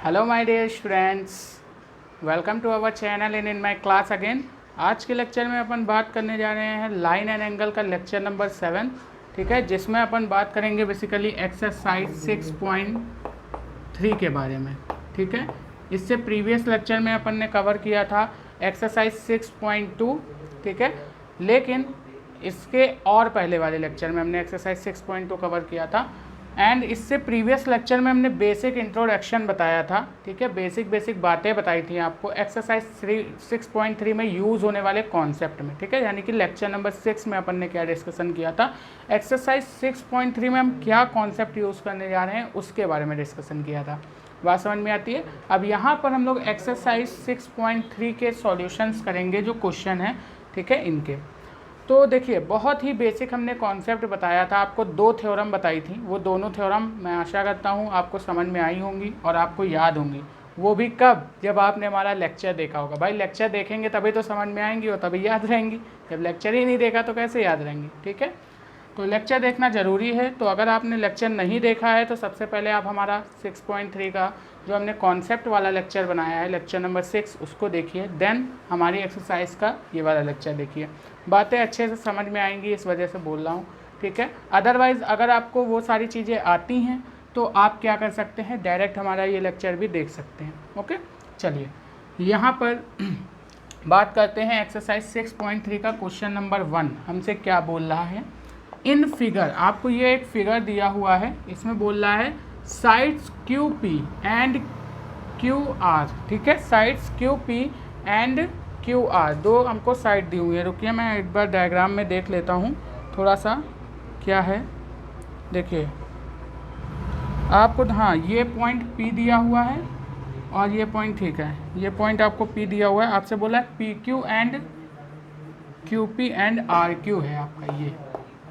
Hello my dear students, welcome to our channel in my class again. आज के lecture में अपन बात करने जा रहे हैं लाइन एंड एंगल का लेक्चर नंबर 7, ठीक है, जिसमें अपन बात करेंगे बेसिकली एक्सरसाइज 6.3 के बारे में। ठीक है, इससे प्रीवियस लेक्चर में अपन ने कवर किया था एक्सरसाइज 6.2, ठीक है, लेकिन इसके और पहले वाले लेक्चर में हमने एक्सरसाइज 6.2 कवर किया था। एंड इससे प्रीवियस लेक्चर में हमने बेसिक इंट्रोडक्शन बताया था, ठीक है, बेसिक बातें बताई थी आपको एक्सरसाइज 6.3 में यूज़ होने वाले कॉन्सेप्ट में, ठीक है, यानी कि लेक्चर नंबर 6 में अपन ने क्या डिस्कशन किया था, एक्सरसाइज 6.3 में हम क्या कॉन्सेप्ट यूज़ करने जा रहे हैं उसके बारे में डिस्कशन किया था। बात समझ में आती है। अब यहाँ पर हम लोग एक्सरसाइज 6.3 के सॉल्यूशंस करेंगे, जो क्वेश्चन है, ठीक है, इनके। तो देखिए, बहुत ही बेसिक हमने कॉन्सेप्ट बताया था, आपको 2 थ्योरम बताई थी। वो दोनों थ्योरम मैं आशा करता हूँ आपको समझ में आई होंगी और आपको याद होंगी। वो भी कब? जब आपने हमारा लेक्चर देखा होगा। भाई लेक्चर देखेंगे तभी तो समझ में आएंगी और तभी याद रहेंगी। जब लेक्चर ही नहीं देखा तो कैसे याद रहेंगी? ठीक है, तो लेक्चर देखना ज़रूरी है। तो अगर आपने लेक्चर नहीं देखा है तो सबसे पहले आप हमारा 6.3 का जो हमने कॉन्सेप्ट वाला लेक्चर बनाया है, लेक्चर नंबर 6, उसको देखिए। देन हमारी एक्सरसाइज का ये वाला लेक्चर देखिए। बातें अच्छे से समझ में आएंगी, इस वजह से बोल रहा हूँ, ठीक है। अदरवाइज़ अगर आपको वो सारी चीज़ें आती हैं तो आप क्या कर सकते हैं, डायरेक्ट हमारा ये लेक्चर भी देख सकते हैं। ओके, चलिए यहाँ पर बात करते हैं एक्सरसाइज 6.3 का क्वेश्चन नंबर 1 हमसे क्या बोल रहा है। इन फिगर, आपको ये एक फिगर दिया हुआ है, इसमें बोल रहा है sides Q P and Q R, ठीक है, sides Q P and Q R, 2 हमको साइड दी हुई है। रुकिए मैं एक बार डायग्राम में देख लेता हूँ थोड़ा सा क्या है। देखिए आपको, हाँ, ये पॉइंट पी दिया हुआ है और ये पॉइंट, ठीक है, ये पॉइंट आपको पी दिया हुआ है। आपसे बोला है P Q and Q P and R Q है आपका ये,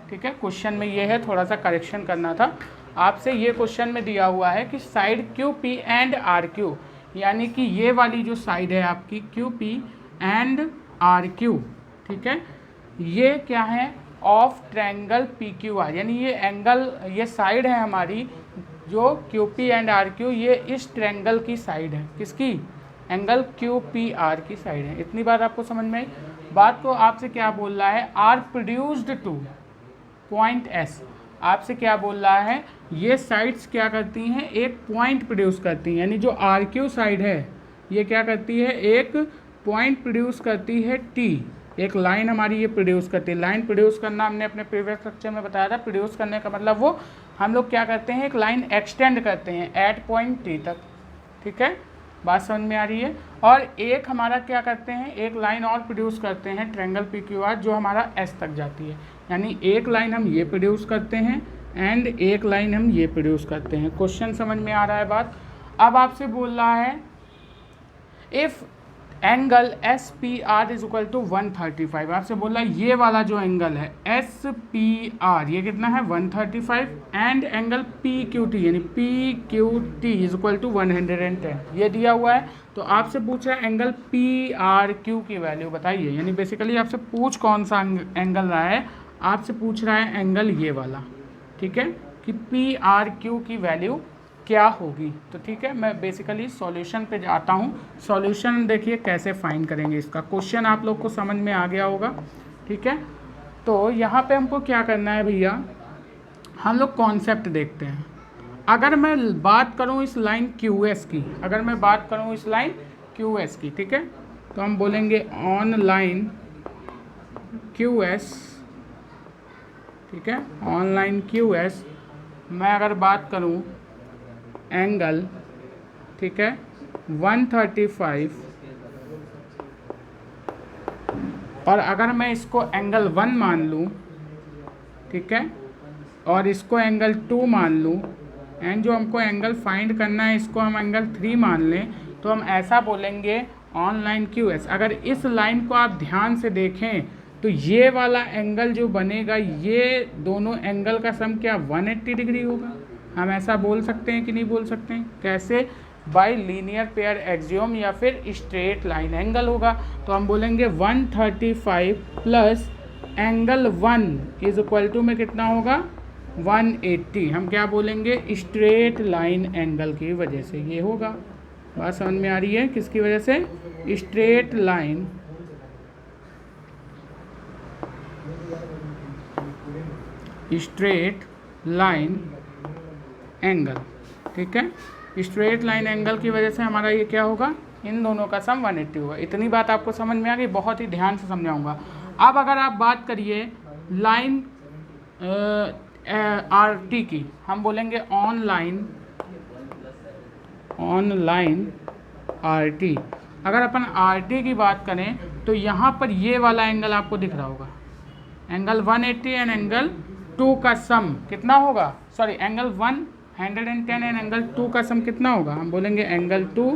ठीक है। क्वेश्चन में ये है, थोड़ा सा करेक्शन करना था आपसे। ये क्वेश्चन में दिया हुआ है कि side Q P and R Q, यानी कि ये वाली जो साइड है आपकी Q P and R Q, ठीक है, ये क्या है, of triangle P Q R, यानी ये एंगल, ये साइड है हमारी जो Q P and R Q, ये इस ट्रायंगल की साइड है। किसकी? एंगल क्यू पी आर की साइड है। इतनी बार आपको समझ में आई बात को। आपसे क्या बोल रहा है, are produced to point S, आपसे क्या बोल रहा है, ये साइड्स क्या करती हैं, एक पॉइंट प्रोड्यूस करती हैं, यानी जो आर क्यू साइड है ये क्या करती है, एक पॉइंट प्रोड्यूस करती है टी, एक लाइन हमारी ये प्रोड्यूस करती है। लाइन प्रोड्यूस करना हमने अपने प्रीवियस लेक्चर में बताया था। प्रोड्यूस करने का मतलब वो हम लोग क्या करते हैं, एक लाइन एक्सटेंड करते हैं एट पॉइंट टी तक, ठीक है, बात समझ में आ रही है। और एक हमारा क्या करते हैं, एक लाइन और प्रोड्यूस करते हैं ट्रायंगल पी क्यू आर, जो हमारा एस तक जाती है, यानी एक लाइन हम ये प्रोड्यूस करते हैं एंड एक लाइन हम ये प्रोड्यूस करते हैं। क्वेश्चन समझ में आ रहा है बात। अब आपसे बोल रहा है if angle S P R is equal to 135, आपसे बोल रहा है ये वाला जो एंगल है एस पी आर, ये कितना है 135, and angle P Q T, यानी P Q T is equal to 110, ये दिया हुआ है। तो आपसे पूछ रहा है एंगल पी आर क्यू की वैल्यू बताइए, यानी बेसिकली आपसे पूछ कौन सा एंगल रहा है, आपसे पूछ रहा है एंगल ये वाला, ठीक है, कि पी आर क्यू की वैल्यू क्या होगी। तो ठीक है, मैं बेसिकली सॉल्यूशन पे जाता हूँ। सॉल्यूशन देखिए कैसे फाइंड करेंगे इसका। क्वेश्चन आप लोग को समझ में आ गया होगा, ठीक है। तो यहाँ पे हमको क्या करना है भैया, हम लोग कॉन्सेप्ट देखते हैं। अगर मैं बात करूँ इस लाइन क्यू एस की, अगर मैं बात करूँ इस लाइन क्यू एस की, ठीक है, तो हम बोलेंगे ऑन लाइन क्यू एस, ठीक है, ऑन लाइन क्यू एस मैं अगर बात करूँ एंगल, ठीक है, 135, और अगर मैं इसको एंगल 1 मान लूँ, ठीक है, और इसको एंगल 2 मान लूँ, एंड जो हमको एंगल फाइंड करना है इसको हम एंगल 3 मान लें, तो हम ऐसा बोलेंगे ऑन लाइन क्यू एस। अगर इस लाइन को आप ध्यान से देखें तो ये वाला एंगल जो बनेगा, ये दोनों एंगल का सम क्या 180 डिग्री होगा। हम ऐसा बोल सकते हैं कि नहीं बोल सकते हैं? कैसे? बाय लीनियर पेयर एक्सियोम या फिर स्ट्रेट लाइन एंगल होगा। तो हम बोलेंगे 135 plus angle 1 is equal to में कितना होगा 180। हम क्या बोलेंगे, स्ट्रेट लाइन एंगल की वजह से ये होगा। बात समझ में आ रही है? किसकी वजह से? स्ट्रेट लाइन एंगल, ठीक है। स्ट्रेट लाइन एंगल की वजह से हमारा ये क्या होगा, इन दोनों का सम 180 होगा। इतनी बात आपको समझ में आ गई? बहुत ही ध्यान से समझाऊंगा। अब अगर आप बात करिए लाइन आर टी की, हम बोलेंगे ऑन लाइन आर टी। अगर अपन आर टी की बात करें तो यहाँ पर ये वाला एंगल आपको दिख रहा होगा, एंगल 180 एंड एंगल 2 का सम कितना होगा, सॉरी एंगल 110 एंड एंगल 2 का सम कितना होगा, हम बोलेंगे एंगल 2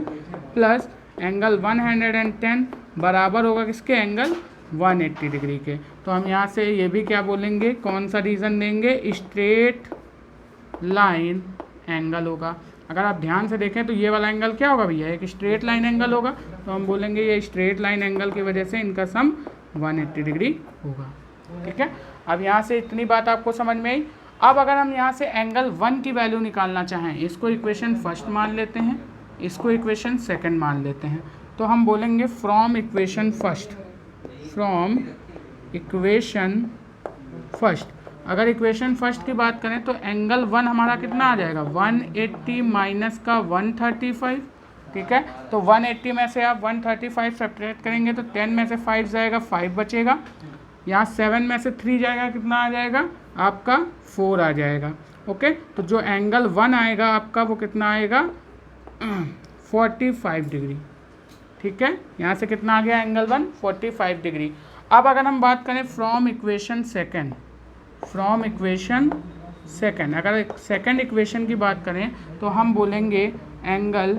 प्लस एंगल 110 बराबर होगा किसके, एंगल 180 डिग्री के। तो हम यहाँ से ये भी क्या बोलेंगे, कौन सा रीज़न देंगे, स्ट्रेट लाइन एंगल होगा। अगर आप ध्यान से देखें तो ये वाला एंगल क्या होगा भैया, एक स्ट्रेट लाइन एंगल होगा। तो हम बोलेंगे ये स्ट्रेट लाइन एंगल की वजह से इनका सम 180 डिग्री होगा, ठीक है। अब यहाँ से इतनी बात आपको समझ में आई। अब अगर हम यहाँ से एंगल 1 की वैल्यू निकालना चाहें, इसको इक्वेशन फर्स्ट मान लेते हैं, इसको इक्वेशन सेकंड मान लेते हैं। तो हम बोलेंगे फ्रॉम इक्वेशन फर्स्ट, अगर इक्वेशन फर्स्ट की बात करें तो एंगल 1 हमारा कितना आ जाएगा, 180 माइनस का 135, ठीक है। तो 180 में से आप 135 सब्ट्रैक्ट करेंगे तो 10 में से 5 जाएगा, 5 बचेगा। यहाँ 7 में से 3 जाएगा, कितना आ जाएगा आपका, 4 आ जाएगा, ओके। तो जो एंगल 1 आएगा आपका वो कितना आएगा, 45 डिग्री, ठीक है। यहाँ से कितना आ गया एंगल 1, 45 डिग्री। अब अगर हम बात करें फ्रॉम इक्वेशन सेकंड, अगर सेकंड इक्वेशन की बात करें तो हम बोलेंगे angle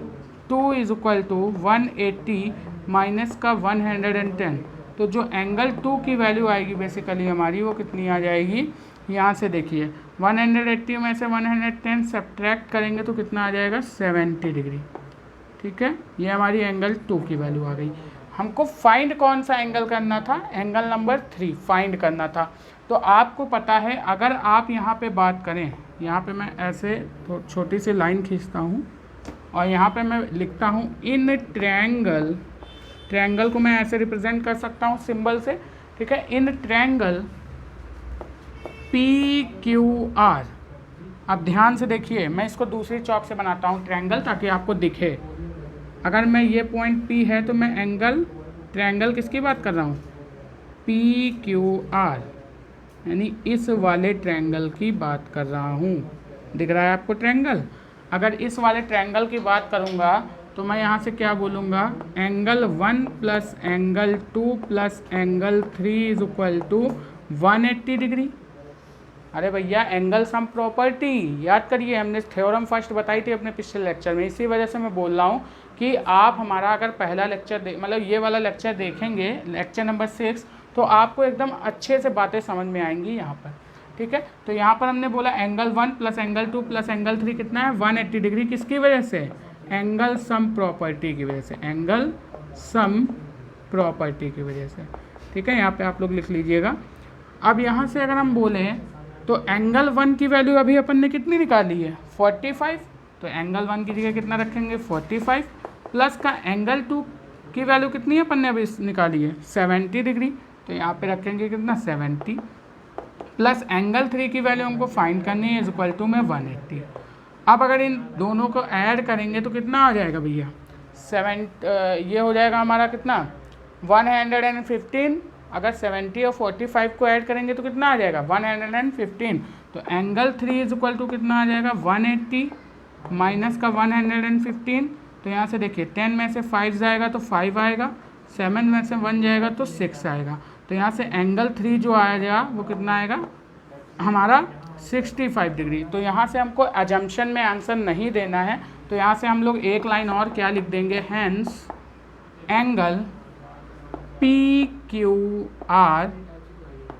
2 is equal to 180 minus का 110। तो जो एंगल 2 की वैल्यू आएगी बेसिकली हमारी, वो कितनी आ जाएगी, यहाँ से देखिए 180 में से 110 सब्ट्रैक्ट करेंगे तो कितना आ जाएगा, 70 डिग्री, ठीक है। ये हमारी एंगल 2 की वैल्यू आ गई। हमको फाइंड कौन सा एंगल करना था, एंगल नंबर 3 फाइंड करना था। तो आपको पता है अगर आप यहाँ पे बात करें, यहाँ पे मैं ऐसे छोटी सी लाइन खींचता हूँ और यहाँ पे मैं लिखता हूँ इन ट्रायंगल को मैं ऐसे रिप्रेजेंट कर सकता हूँ सिंबल से, ठीक है। इन ट्रायंगल PQR, अब ध्यान से देखिए, मैं इसको दूसरी चौक से बनाता हूँ ट्रायंगल ताकि आपको दिखे। अगर मैं ये पॉइंट P है तो मैं एंगल ट्रायंगल किसकी बात कर रहा हूँ, PQR, यानी इस वाले ट्रायंगल की बात कर रहा हूँ। दिख रहा है आपको ट्रायंगल? अगर इस वाले ट्रायंगल की बात करूँगा तो मैं यहाँ से क्या बोलूँगा, angle 1 plus angle 2 plus angle 3 is equal to 180 degree. अरे भैया एंगल सम प्रॉपर्टी याद करिए, हमने थ्योरम फर्स्ट बताई थी अपने पिछले लेक्चर में। इसी वजह से मैं बोल रहा हूँ कि आप हमारा अगर पहला लेक्चर मतलब ये वाला लेक्चर देखेंगे, लेक्चर नंबर 6, तो आपको एकदम अच्छे से बातें समझ में आएंगी यहाँ पर, ठीक है। तो यहाँ पर हमने बोला angle 1 plus angle 2 plus angle 3 कितना है, 180 डिग्री। किसकी वजह से, एंगल सम प्रॉपर्टी की वजह से, एंगल सम प्रॉपर्टी की वजह से, ठीक है। यहाँ पे आप लोग लिख लीजिएगा। अब यहाँ से अगर हम बोलें तो एंगल 1 की वैल्यू अभी अपन ने कितनी निकाली है, 45। तो एंगल 1 की जगह कितना रखेंगे, 45 प्लस का एंगल 2 की वैल्यू कितनी है अपन ने अभी निकाली है, 70 डिग्री। तो यहाँ पे रखेंगे कितना, 70 प्लस एंगल 3 की वैल्यू हमको फाइंड करनी है, इज इक्वल टू में 180। अब अगर इन दोनों को ऐड करेंगे तो कितना आ जाएगा भैया, ये हो जाएगा हमारा कितना, 115। अगर 70 और 45 को ऐड करेंगे तो कितना आ जाएगा, 115। तो एंगल 3 इज इक्वल टू कितना आ जाएगा, 180 माइनस का 115। तो यहाँ से देखिए 10 में से 5 जाएगा तो 5 आएगा, 7 में से 1 जाएगा तो 6 आएगा। तो यहाँ से एंगल 3 जो आएगा वो कितना आएगा हमारा, 65 डिग्री। तो यहाँ से हमको अजम्पशन में आंसर नहीं देना है, तो यहाँ से हम लोग एक लाइन और क्या लिख देंगे, hence angle PQR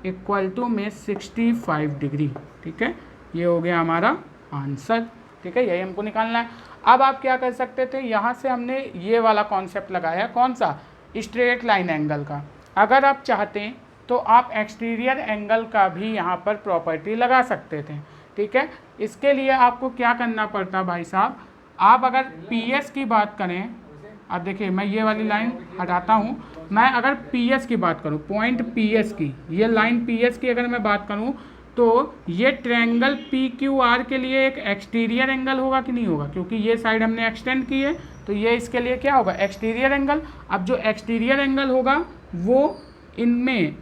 equal to में 65 डिग्री, ठीक है। ये हो गया हमारा आंसर, ठीक है। यही हमको निकालना है। अब आप क्या कर सकते थे, यहाँ से हमने ये वाला कॉन्सेप्ट लगाया, कौन सा, स्ट्रेट लाइन एंगल का। अगर आप चाहते तो आप एक्सटीरियर एंगल का भी यहाँ पर प्रॉपर्टी लगा सकते थे, ठीक है। इसके लिए आपको क्या करना पड़ता भाई साहब, आप अगर PS की बात करें, अब देखिए मैं ये वाली लाइन हटाता हूँ, मैं अगर PS की बात करूँ, पॉइंट PS की, ये लाइन PS की अगर मैं बात करूँ तो ये ट्रायंगल PQR के लिए एक एक्सटीरियर एंगल होगा कि नहीं होगा, क्योंकि ये साइड हमने एक्सटेंड की है तो ये इसके लिए क्या होगा, एक्सटीरियर एंगल। अब जो एक्सटीरियर एंगल होगा वो इनमें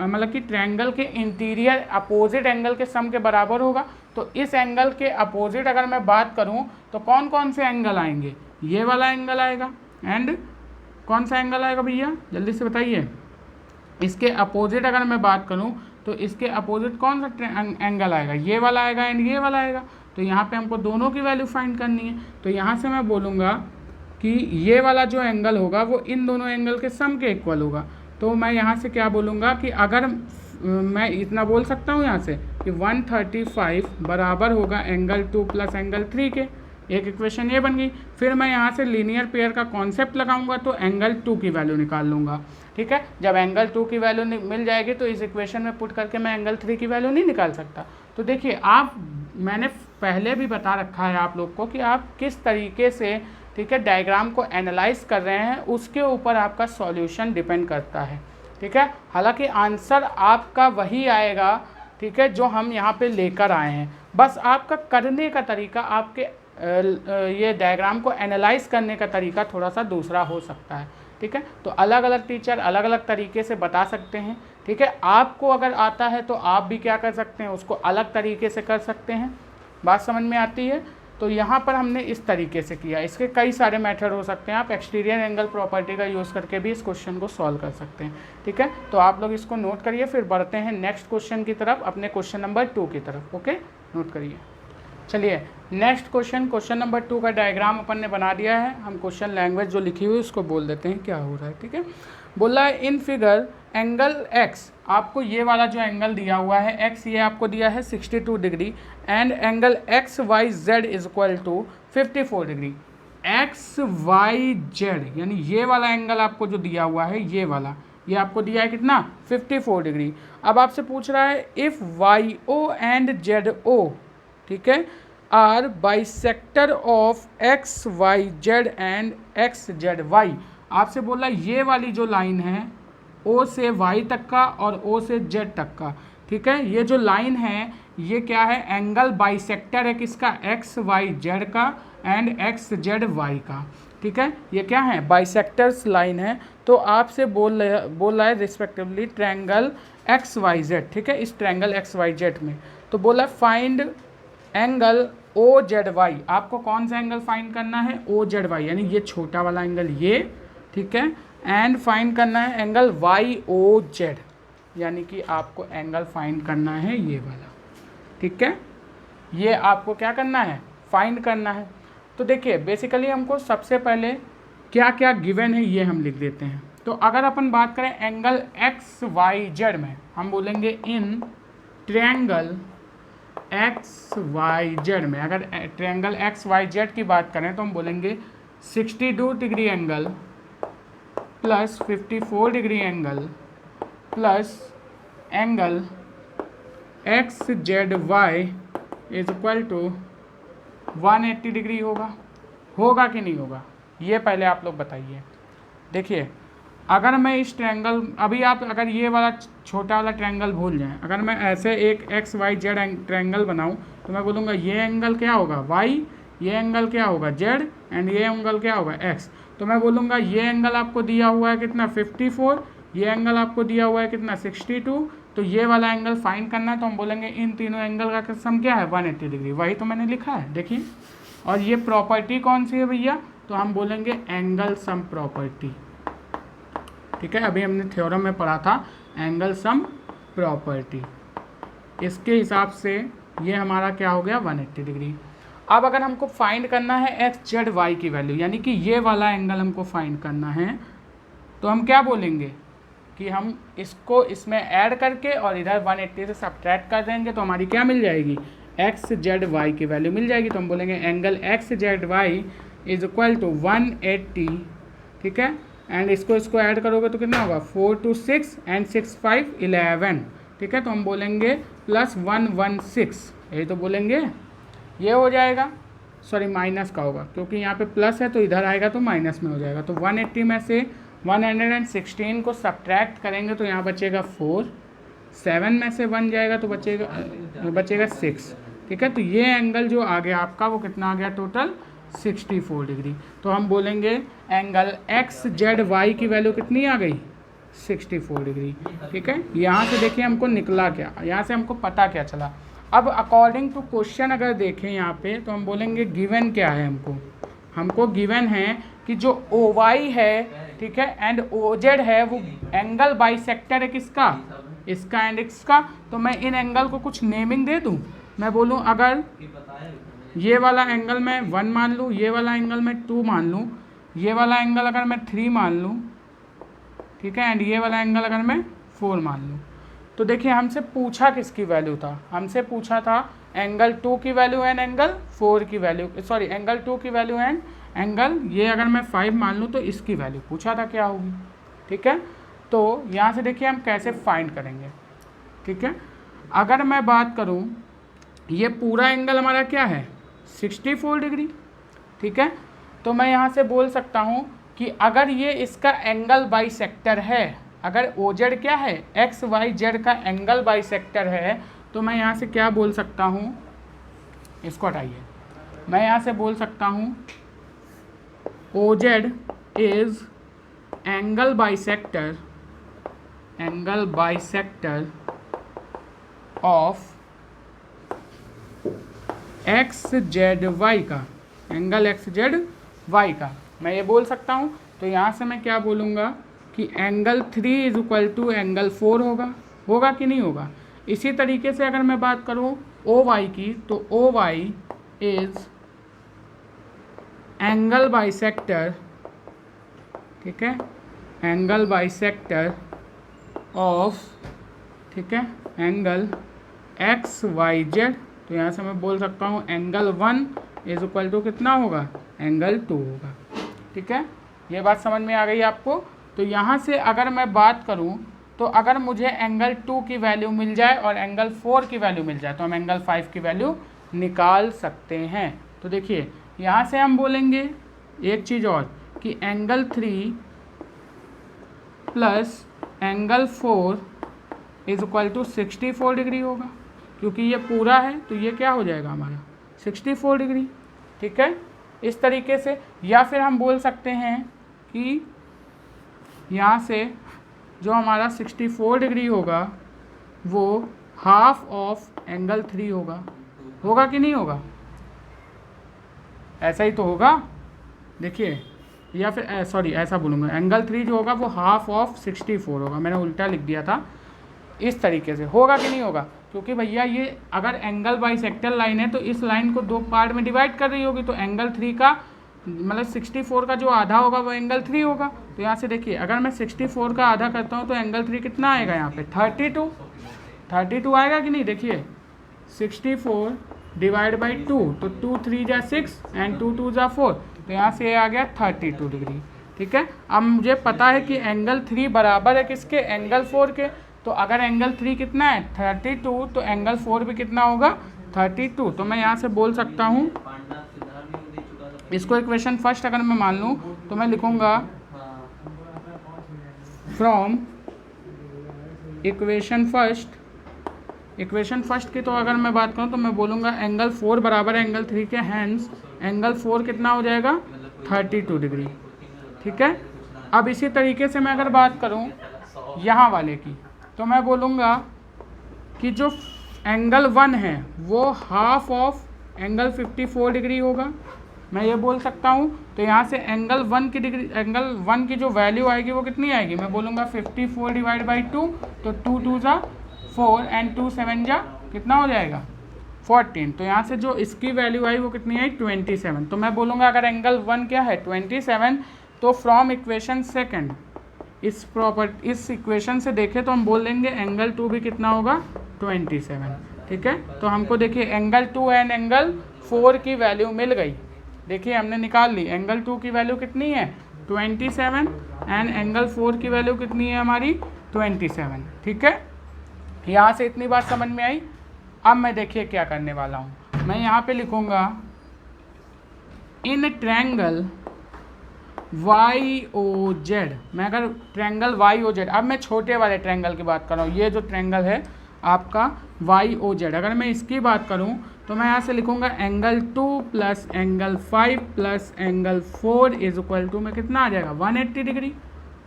मतलब कि ट्रायंगल के इंटीरियर अपोजिट एंगल के सम के बराबर होगा। तो इस एंगल के अपोजिट अगर मैं बात करूं तो कौन कौन से एंगल आएंगे, ये वाला एंगल आएगा एंड कौन सा एंगल आएगा भैया जल्दी से बताइए। इसके अपोजिट अगर मैं बात करूं तो इसके अपोजिट कौन सा एंगल आएगा, ये वाला आएगा एंड ये वाला आएगा। तो यहाँ पे हमको दोनों की वैल्यू फाइंड करनी है। तो यहाँ से मैं बोलूँगा कि ये वाला जो एंगल होगा वो इन दोनों एंगल के सम के इक्वल होगा। तो मैं यहाँ से क्या बोलूँगा कि अगर मैं इतना बोल सकता हूँ यहाँ से कि 135 बराबर होगा एंगल 2 प्लस एंगल 3 के, एक इक्वेशन ये बन गई। फिर मैं यहाँ से लीनियर पेयर का कॉन्सेप्ट लगाऊंगा तो एंगल 2 की वैल्यू निकाल लूँगा। ठीक है, जब एंगल 2 की वैल्यू मिल जाएगी तो इस इक्वेशन में पुट करके मैं एंगल 3 की वैल्यू नहीं निकाल सकता। तो देखिए मैंने पहले भी बता रखा है आप लोग को कि आप किस तरीके से, ठीक है, डायग्राम को एनालाइज कर रहे हैं उसके ऊपर आपका सॉल्यूशन डिपेंड करता है। ठीक है, हालांकि आंसर आपका वही आएगा, ठीक है, जो हम यहाँ पे लेकर आए हैं, बस आपका करने का तरीका, आपके ये डायग्राम को एनालाइज करने का तरीका थोड़ा सा दूसरा हो सकता है। ठीक है, तो अलग अलग टीचर अलग अलग तरीके से बता सकते हैं। ठीक है, आपको अगर आता है तो आप भी क्या कर सकते हैं, उसको अलग तरीके से कर सकते हैं। बात समझ में आती है। तो यहाँ पर हमने इस तरीके से किया, इसके कई सारे मेथड हो सकते हैं। आप एक्सटीरियर एंगल प्रॉपर्टी का यूज़ करके भी इस क्वेश्चन को सॉल्व कर सकते हैं। ठीक है, तो आप लोग इसको नोट करिए, फिर बढ़ते हैं नेक्स्ट क्वेश्चन की तरफ, अपने क्वेश्चन नंबर 2 की तरफ। ओके, नोट करिए। चलिए नेक्स्ट क्वेश्चन नंबर 2 का डायग्राम अपन ने बना दिया है। हम क्वेश्चन लैंग्वेज जो लिखी हुई है उसको बोल देते हैं क्या हो रहा है। ठीक है, बोला है इन फिगर एंगल x, आपको ये वाला जो एंगल दिया हुआ है x, ये आपको दिया है 62 degree and angle X Y Z is equal to 54 degree. X Y Z यानी ये वाला एंगल आपको जो दिया हुआ है, ये वाला, ये आपको दिया है कितना, 54 डिग्री। अब आपसे पूछ रहा है if Y O and Z O, ठीक है, are bisector of X Y Z and X Z Y. आपसे बोला ये वाली जो लाइन है ओ से वाई तक का और ओ से जेड तक का, ठीक है, ये जो लाइन है ये क्या है, एंगल बाइसेक्टर है किसका, एक्स वाई जेड का एंड एक्स जेड वाई का। ठीक है, ये क्या है, बाइसेक्टर्स लाइन है। तो आपसे बोल रहा है respectively triangle X Y Z. ठीक है, इस ट्रायंगल एक्स वाई जेड में तो बोला find angle O Z Y. आपको कौन सा एंगल फाइंड करना है, ओ जेड वाई, यानी ये छोटा वाला एंगल ये, ठीक है, एंड फाइंड करना है एंगल वाई ओ जेड, यानी कि आपको एंगल फाइंड करना है ये वाला। ठीक है, ये आपको क्या करना है, फाइंड करना है। तो देखिए बेसिकली हमको सबसे पहले क्या क्या गिवन है ये हम लिख देते हैं। तो अगर अपन बात करें एंगल एक्स वाई जेड में, हम बोलेंगे in triangle X Y Z में, अगर ट्रायंगल एक्स वाई जेड की बात करें तो हम बोलेंगे 62 degree angle plus 54 degree angle plus angle X Z Y is equal to 180 degree होगा कि नहीं होगा, ये पहले आप लोग बताइए। देखिए अगर मैं इस ट्रायंगल, अभी आप अगर ये वाला छोटा वाला ट्रायंगल भूल जाएं, अगर मैं ऐसे एक एक्स वाई जेड ट्रायंगल बनाऊं तो मैं बोलूँगा ये एंगल क्या होगा वाई, ये एंगल क्या होगा जेड एंड ये एंगल क्या होगा एक्स। तो मैं बोलूँगा ये एंगल आपको दिया हुआ है कितना 54, ये एंगल आपको दिया हुआ है कितना 62, तो ये वाला एंगल फाइंड करना है। तो हम बोलेंगे इन तीनों एंगल का सम क्या है 180 डिग्री, वही तो मैंने लिखा है देखिए। और ये प्रॉपर्टी कौन सी है भैया, तो हम बोलेंगे एंगल सम प्रॉपर्टी। ठीक है, अभी हमने थ्योरम में पढ़ा था एंगल सम प्रॉपर्टी, इसके हिसाब से ये हमारा क्या हो गया 180 डिग्री। अब अगर हमको फाइंड करना है एक्स जेड वाई की वैल्यू, यानी कि ये वाला एंगल हमको फाइंड करना है, तो हम क्या बोलेंगे कि हम इसको इसमें ऐड करके और इधर 180 से सब्ट्रैक्ट कर देंगे तो हमारी क्या मिल जाएगी, एक्स जेड वाई की वैल्यू मिल जाएगी। तो हम बोलेंगे angle X Z Y is equal to 180। ठीक है, एंड इसको ऐड करोगे तो कितना होगा 4 to 6 एंड 6 5 11। ठीक है, तो हम बोलेंगे प्लस 116, यही तो बोलेंगे, ये हो जाएगा। सॉरी माइनस का होगा, क्योंकि यहाँ पे प्लस है तो इधर आएगा तो माइनस में हो जाएगा। तो 180 में से 116 को सब्ट्रैक्ट करेंगे तो यहाँ बचेगा 4, 7 में से 1 जाएगा तो बचेगा 6, ठीक है। तो ये एंगल जो आ गया आपका वो कितना आ गया टोटल 64 डिग्री। तो हम बोलेंगे एंगल एक्स जेड वाई की वैल्यू कितनी आ गई 64 डिग्री, ठीक है। यहाँ से देखिए हमको निकला क्या, यहाँ से हमको पता क्या चला। अब अकॉर्डिंग टू क्वेश्चन अगर देखें यहाँ पे तो हम बोलेंगे गिवन क्या है, हमको गिवन है कि जो ओ वाई है, ठीक है, एंड ओ जेड है वो एंगल बाइसेक्टर है किसका, इसका एंड इसका। तो मैं इन एंगल को कुछ नेमिंग दे दूँ, मैं बोलूँ अगर ये वाला एंगल मैं 1 मान लूँ, ये वाला एंगल मैं 2 मान लूँ, ये वाला एंगल अगर मैं 3 मान लूँ, ठीक है, एंड ये वाला एंगल अगर मैं 4 मान लूँ। तो देखिए हमसे पूछा किसकी वैल्यू था, हमसे पूछा था एंगल 2 की वैल्यू एंड एंगल 4 की वैल्यू, सॉरी एंगल 2 की वैल्यू एंड एंगल, ये अगर मैं 5 मान लूँ तो इसकी वैल्यू पूछा था क्या होगी, ठीक है। तो यहाँ से देखिए हम कैसे फाइंड करेंगे, ठीक है। अगर मैं बात करूँ ये पूरा एंगल हमारा क्या है 64 डिग्री, ठीक है। तो मैं यहाँ से बोल सकता हूँ कि अगर ये इसका एंगल बाइसेक्टर है, अगर ओ जेड क्या है एक्स वाई जेड का एंगल बाइसेक्टर है, तो मैं यहाँ से क्या बोल सकता हूँ, इसको हटाइए, मैं यहाँ से बोल सकता हूँ O Z is angle bisector of X Z Y का, एंगल एक्स जेड वाई का, मैं ये बोल सकता हूँ। तो यहाँ से मैं क्या बोलूँगा कि angle 3 is equal to angle 4 होगा कि नहीं होगा। इसी तरीके से अगर मैं बात करूँ ओ वाई की, तो O Y is angle bisector, ठीक है, एंगल बाइसेक्टर ऑफ, ठीक है, एंगल एक्स वाई जेड। तो यहाँ से मैं बोल सकता हूँ एंगल 1 इज इक्वल टू कितना होगा एंगल 2 होगा, ठीक है। ये बात समझ में आ गई आपको। तो यहाँ से अगर मैं बात करूँ तो अगर मुझे एंगल 2 की वैल्यू मिल जाए और एंगल 4 की वैल्यू मिल जाए तो हम एंगल 5 की वैल्यू निकाल सकते हैं। तो देखिए यहाँ से हम बोलेंगे एक चीज़ और कि angle 3 plus angle 4 is equal to 64 degree होगा, क्योंकि ये पूरा है तो ये क्या हो जाएगा हमारा 64 डिग्री, ठीक है, इस तरीके से। या फिर हम बोल सकते हैं कि यहाँ से जो हमारा 64 डिग्री होगा वो हाफ ऑफ एंगल 3 होगा कि नहीं होगा, ऐसा ही तो होगा। देखिए या फिर सॉरी ऐसा बोलूँगा एंगल 3 जो होगा वो हाफ ऑफ 64 होगा, मैंने उल्टा लिख दिया था। इस तरीके से होगा कि नहीं होगा, क्योंकि भैया ये अगर एंगल बाइसेक्टर लाइन है तो इस लाइन को 2 पार्ट में डिवाइड कर रही होगी, तो एंगल 3 का मतलब 64 का जो आधा होगा वो एंगल 3 होगा। तो यहाँ से देखिए अगर मैं 64 का आधा करता हूँ तो एंगल 3 कितना आएगा यहाँ पे 32 आएगा कि नहीं। देखिए 64 डिवाइड बाई 2, तो 2 3 जा 6 एंड 2 2 जा 4, तो यहाँ से आ गया 32 डिग्री, ठीक है। अब मुझे पता है कि एंगल 3 बराबर है किसके एंगल 4 के, तो अगर एंगल 3 कितना है 32 तो एंगल 4 भी कितना होगा 32। तो मैं यहाँ से बोल सकता हूँ इसको इक्वेशन फर्स्ट अगर मैं मान लूँ तो मैं लिखूँगा फ्रॉम इक्वेशन फर्स्ट की, तो अगर मैं बात करूँ तो मैं बोलूँगा एंगल 4 बराबर है एंगल 3 के, हैंस एंगल 4 कितना हो जाएगा 32 डिग्री, ठीक है। अब इसी तरीके से मैं अगर बात करूँ यहाँ वाले की, तो मैं बोलूँगा कि जो एंगल 1 है वो हाफ ऑफ एंगल 54 डिग्री होगा, मैं ये बोल सकता हूँ। तो यहाँ से एंगल 1 की जो वैल्यू आएगी वो कितनी आएगी, मैं बोलूँगा 54 डिवाइड बाई 2, तो 2 2 जा 4 एंड 2 7 जा कितना हो जाएगा 14। तो यहाँ से जो इसकी वैल्यू आई वो कितनी आई 27। तो मैं बोलूँगा अगर एंगल 1 क्या है 27, तो फ्रॉम इक्वेशन सेकंड इस इक्वेशन से देखें तो हम बोल देंगे एंगल 2 भी कितना होगा 27, ठीक है। तो हमको देखिए एंगल 2 एंड एंगल 4 की वैल्यू मिल गई, देखिए हमने निकाल ली। एंगल 2 की वैल्यू कितनी है 27 एंड एंगल 4 की वैल्यू कितनी है हमारी 27, ठीक है। यहाँ से इतनी बात समझ में आई। अब मैं देखिए क्या करने वाला हूँ, मैं यहाँ पे लिखूँगा इन ट्रायंगल YOZ, मैं अगर ट्रायंगल YOZ, अब मैं छोटे वाले ट्रायंगल की बात कर रहा हूँ, ये जो ट्रायंगल है आपका YOZ, अगर मैं इसकी बात करूँ तो मैं यहाँ से लिखूँगा angle 2 plus angle 5 plus angle 4 is equal to में कितना आ जाएगा 180 डिग्री।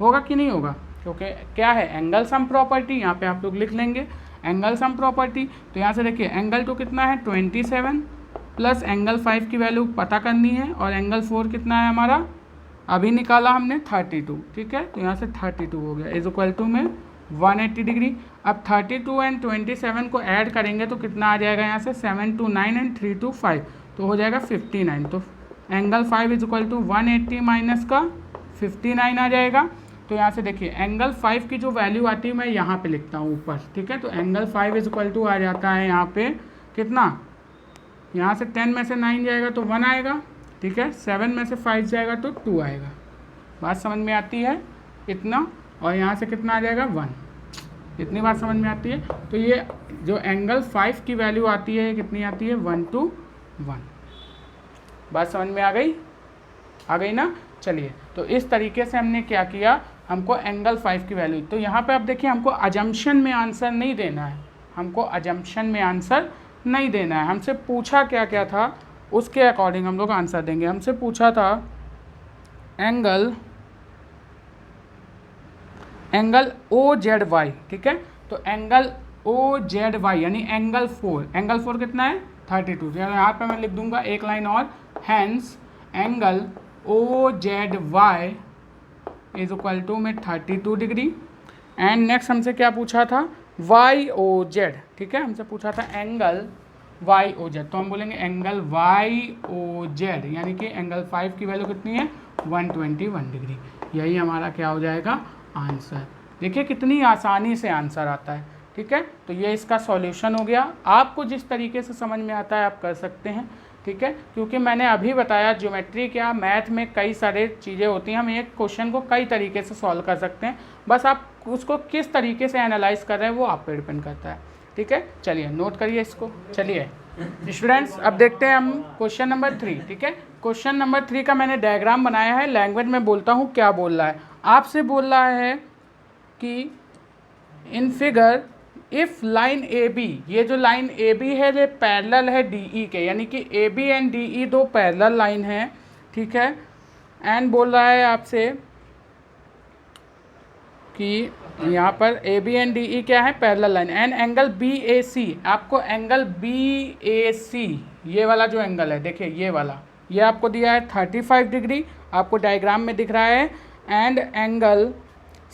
होगा कि नहीं होगा, क्योंकि क्या है एंगल सम प्रॉपर्टी, यहाँ पे आप लोग लिख लेंगे एंगल सम प्रॉपर्टी। तो यहाँ से देखिए एंगल 2 कितना है 27 प्लस एंगल 5 की वैल्यू पता करनी है, और एंगल 4 कितना है हमारा अभी निकाला हमने 32, ठीक है। तो यहाँ से 32 हो गया इज इक्वल टू में 180 डिग्री। अब 32 एंड 27 को ऐड करेंगे तो कितना आ जाएगा, यहाँ से 7 2 9 एंड 3 2 5, तो हो जाएगा 59। तो angle 5 is equal to 180 minus का 59 आ जाएगा। तो यहाँ से देखिए एंगल 5 की जो वैल्यू आती है मैं यहाँ पे लिखता हूँ ऊपर, ठीक है। तो एंगल 5 इज इक्वल टू आ जाता है यहाँ पे कितना, यहाँ से 10 में से 9 जाएगा तो 1 आएगा, ठीक है। 7 में से 5 जाएगा तो 2 आएगा। बात समझ में आती है इतना, और यहाँ से कितना आ जाएगा 1, इतनी बात समझ में आती है। तो ये जो एंगल 5 की वैल्यू आती है कितनी आती है 1 to 1। बात समझ में आ गई ना। चलिए तो इस तरीके से हमने क्या किया, हमको एंगल 5 की वैल्यू, तो यहाँ पे अब देखिए हमको अजम्पशन में आंसर नहीं देना है, हमको अजम्पशन में आंसर नहीं देना है। हमसे पूछा क्या क्या था उसके अकॉर्डिंग हम लोग आंसर देंगे। हमसे पूछा था एंगल OZY, ठीक है। तो एंगल OZY यानी एंगल 4 कितना है 32, तो यहाँ पे मैं लिख दूंगा एक लाइन और, hence angle OZY is equal to में 32 डिग्री। एंड नेक्स्ट हमसे क्या पूछा था YOZ, ठीक है। हमसे पूछा था एंगल YOZ, तो हम बोलेंगे एंगल YOZ यानी कि एंगल 5 की वैल्यू कितनी है 121 डिग्री। यही हमारा क्या हो जाएगा आंसर। देखिए कितनी आसानी से आंसर आता है, ठीक है। तो ये इसका सॉल्यूशन हो गया। आपको जिस तरीके से समझ में आता है आप कर सकते हैं, ठीक है। क्योंकि मैंने अभी बताया ज्योमेट्री क्या, मैथ में कई सारे चीज़ें होती हैं, हम एक क्वेश्चन को कई तरीके से सॉल्व कर सकते हैं, बस आप उसको किस तरीके से एनालाइज कर रहे हैं वो आप पे डिपेंड करता है, ठीक है। चलिए नोट करिए इसको। चलिए स्टूडेंट्स अब देखते हैं हम क्वेश्चन नंबर 3, ठीक है। क्वेश्चन नंबर 3 का मैंने डायग्राम बनाया है, लैंग्वेज में बोलता हूँ क्या बोल रहा है। आपसे बोल रहा है कि in figure if line AB, ये जो लाइन AB है ये पैरेलल है DE के, यानी कि AB एंड DE दो पैरेलल लाइन है, ठीक है। एंड बोल रहा है आपसे कि यहाँ पर AB एंड DE क्या है parallel line, and angle BAC, आपको एंगल BAC ये वाला जो एंगल है देखिए ये वाला, ये आपको दिया है 35 डिग्री, आपको डायग्राम में दिख रहा है। एंड एंगल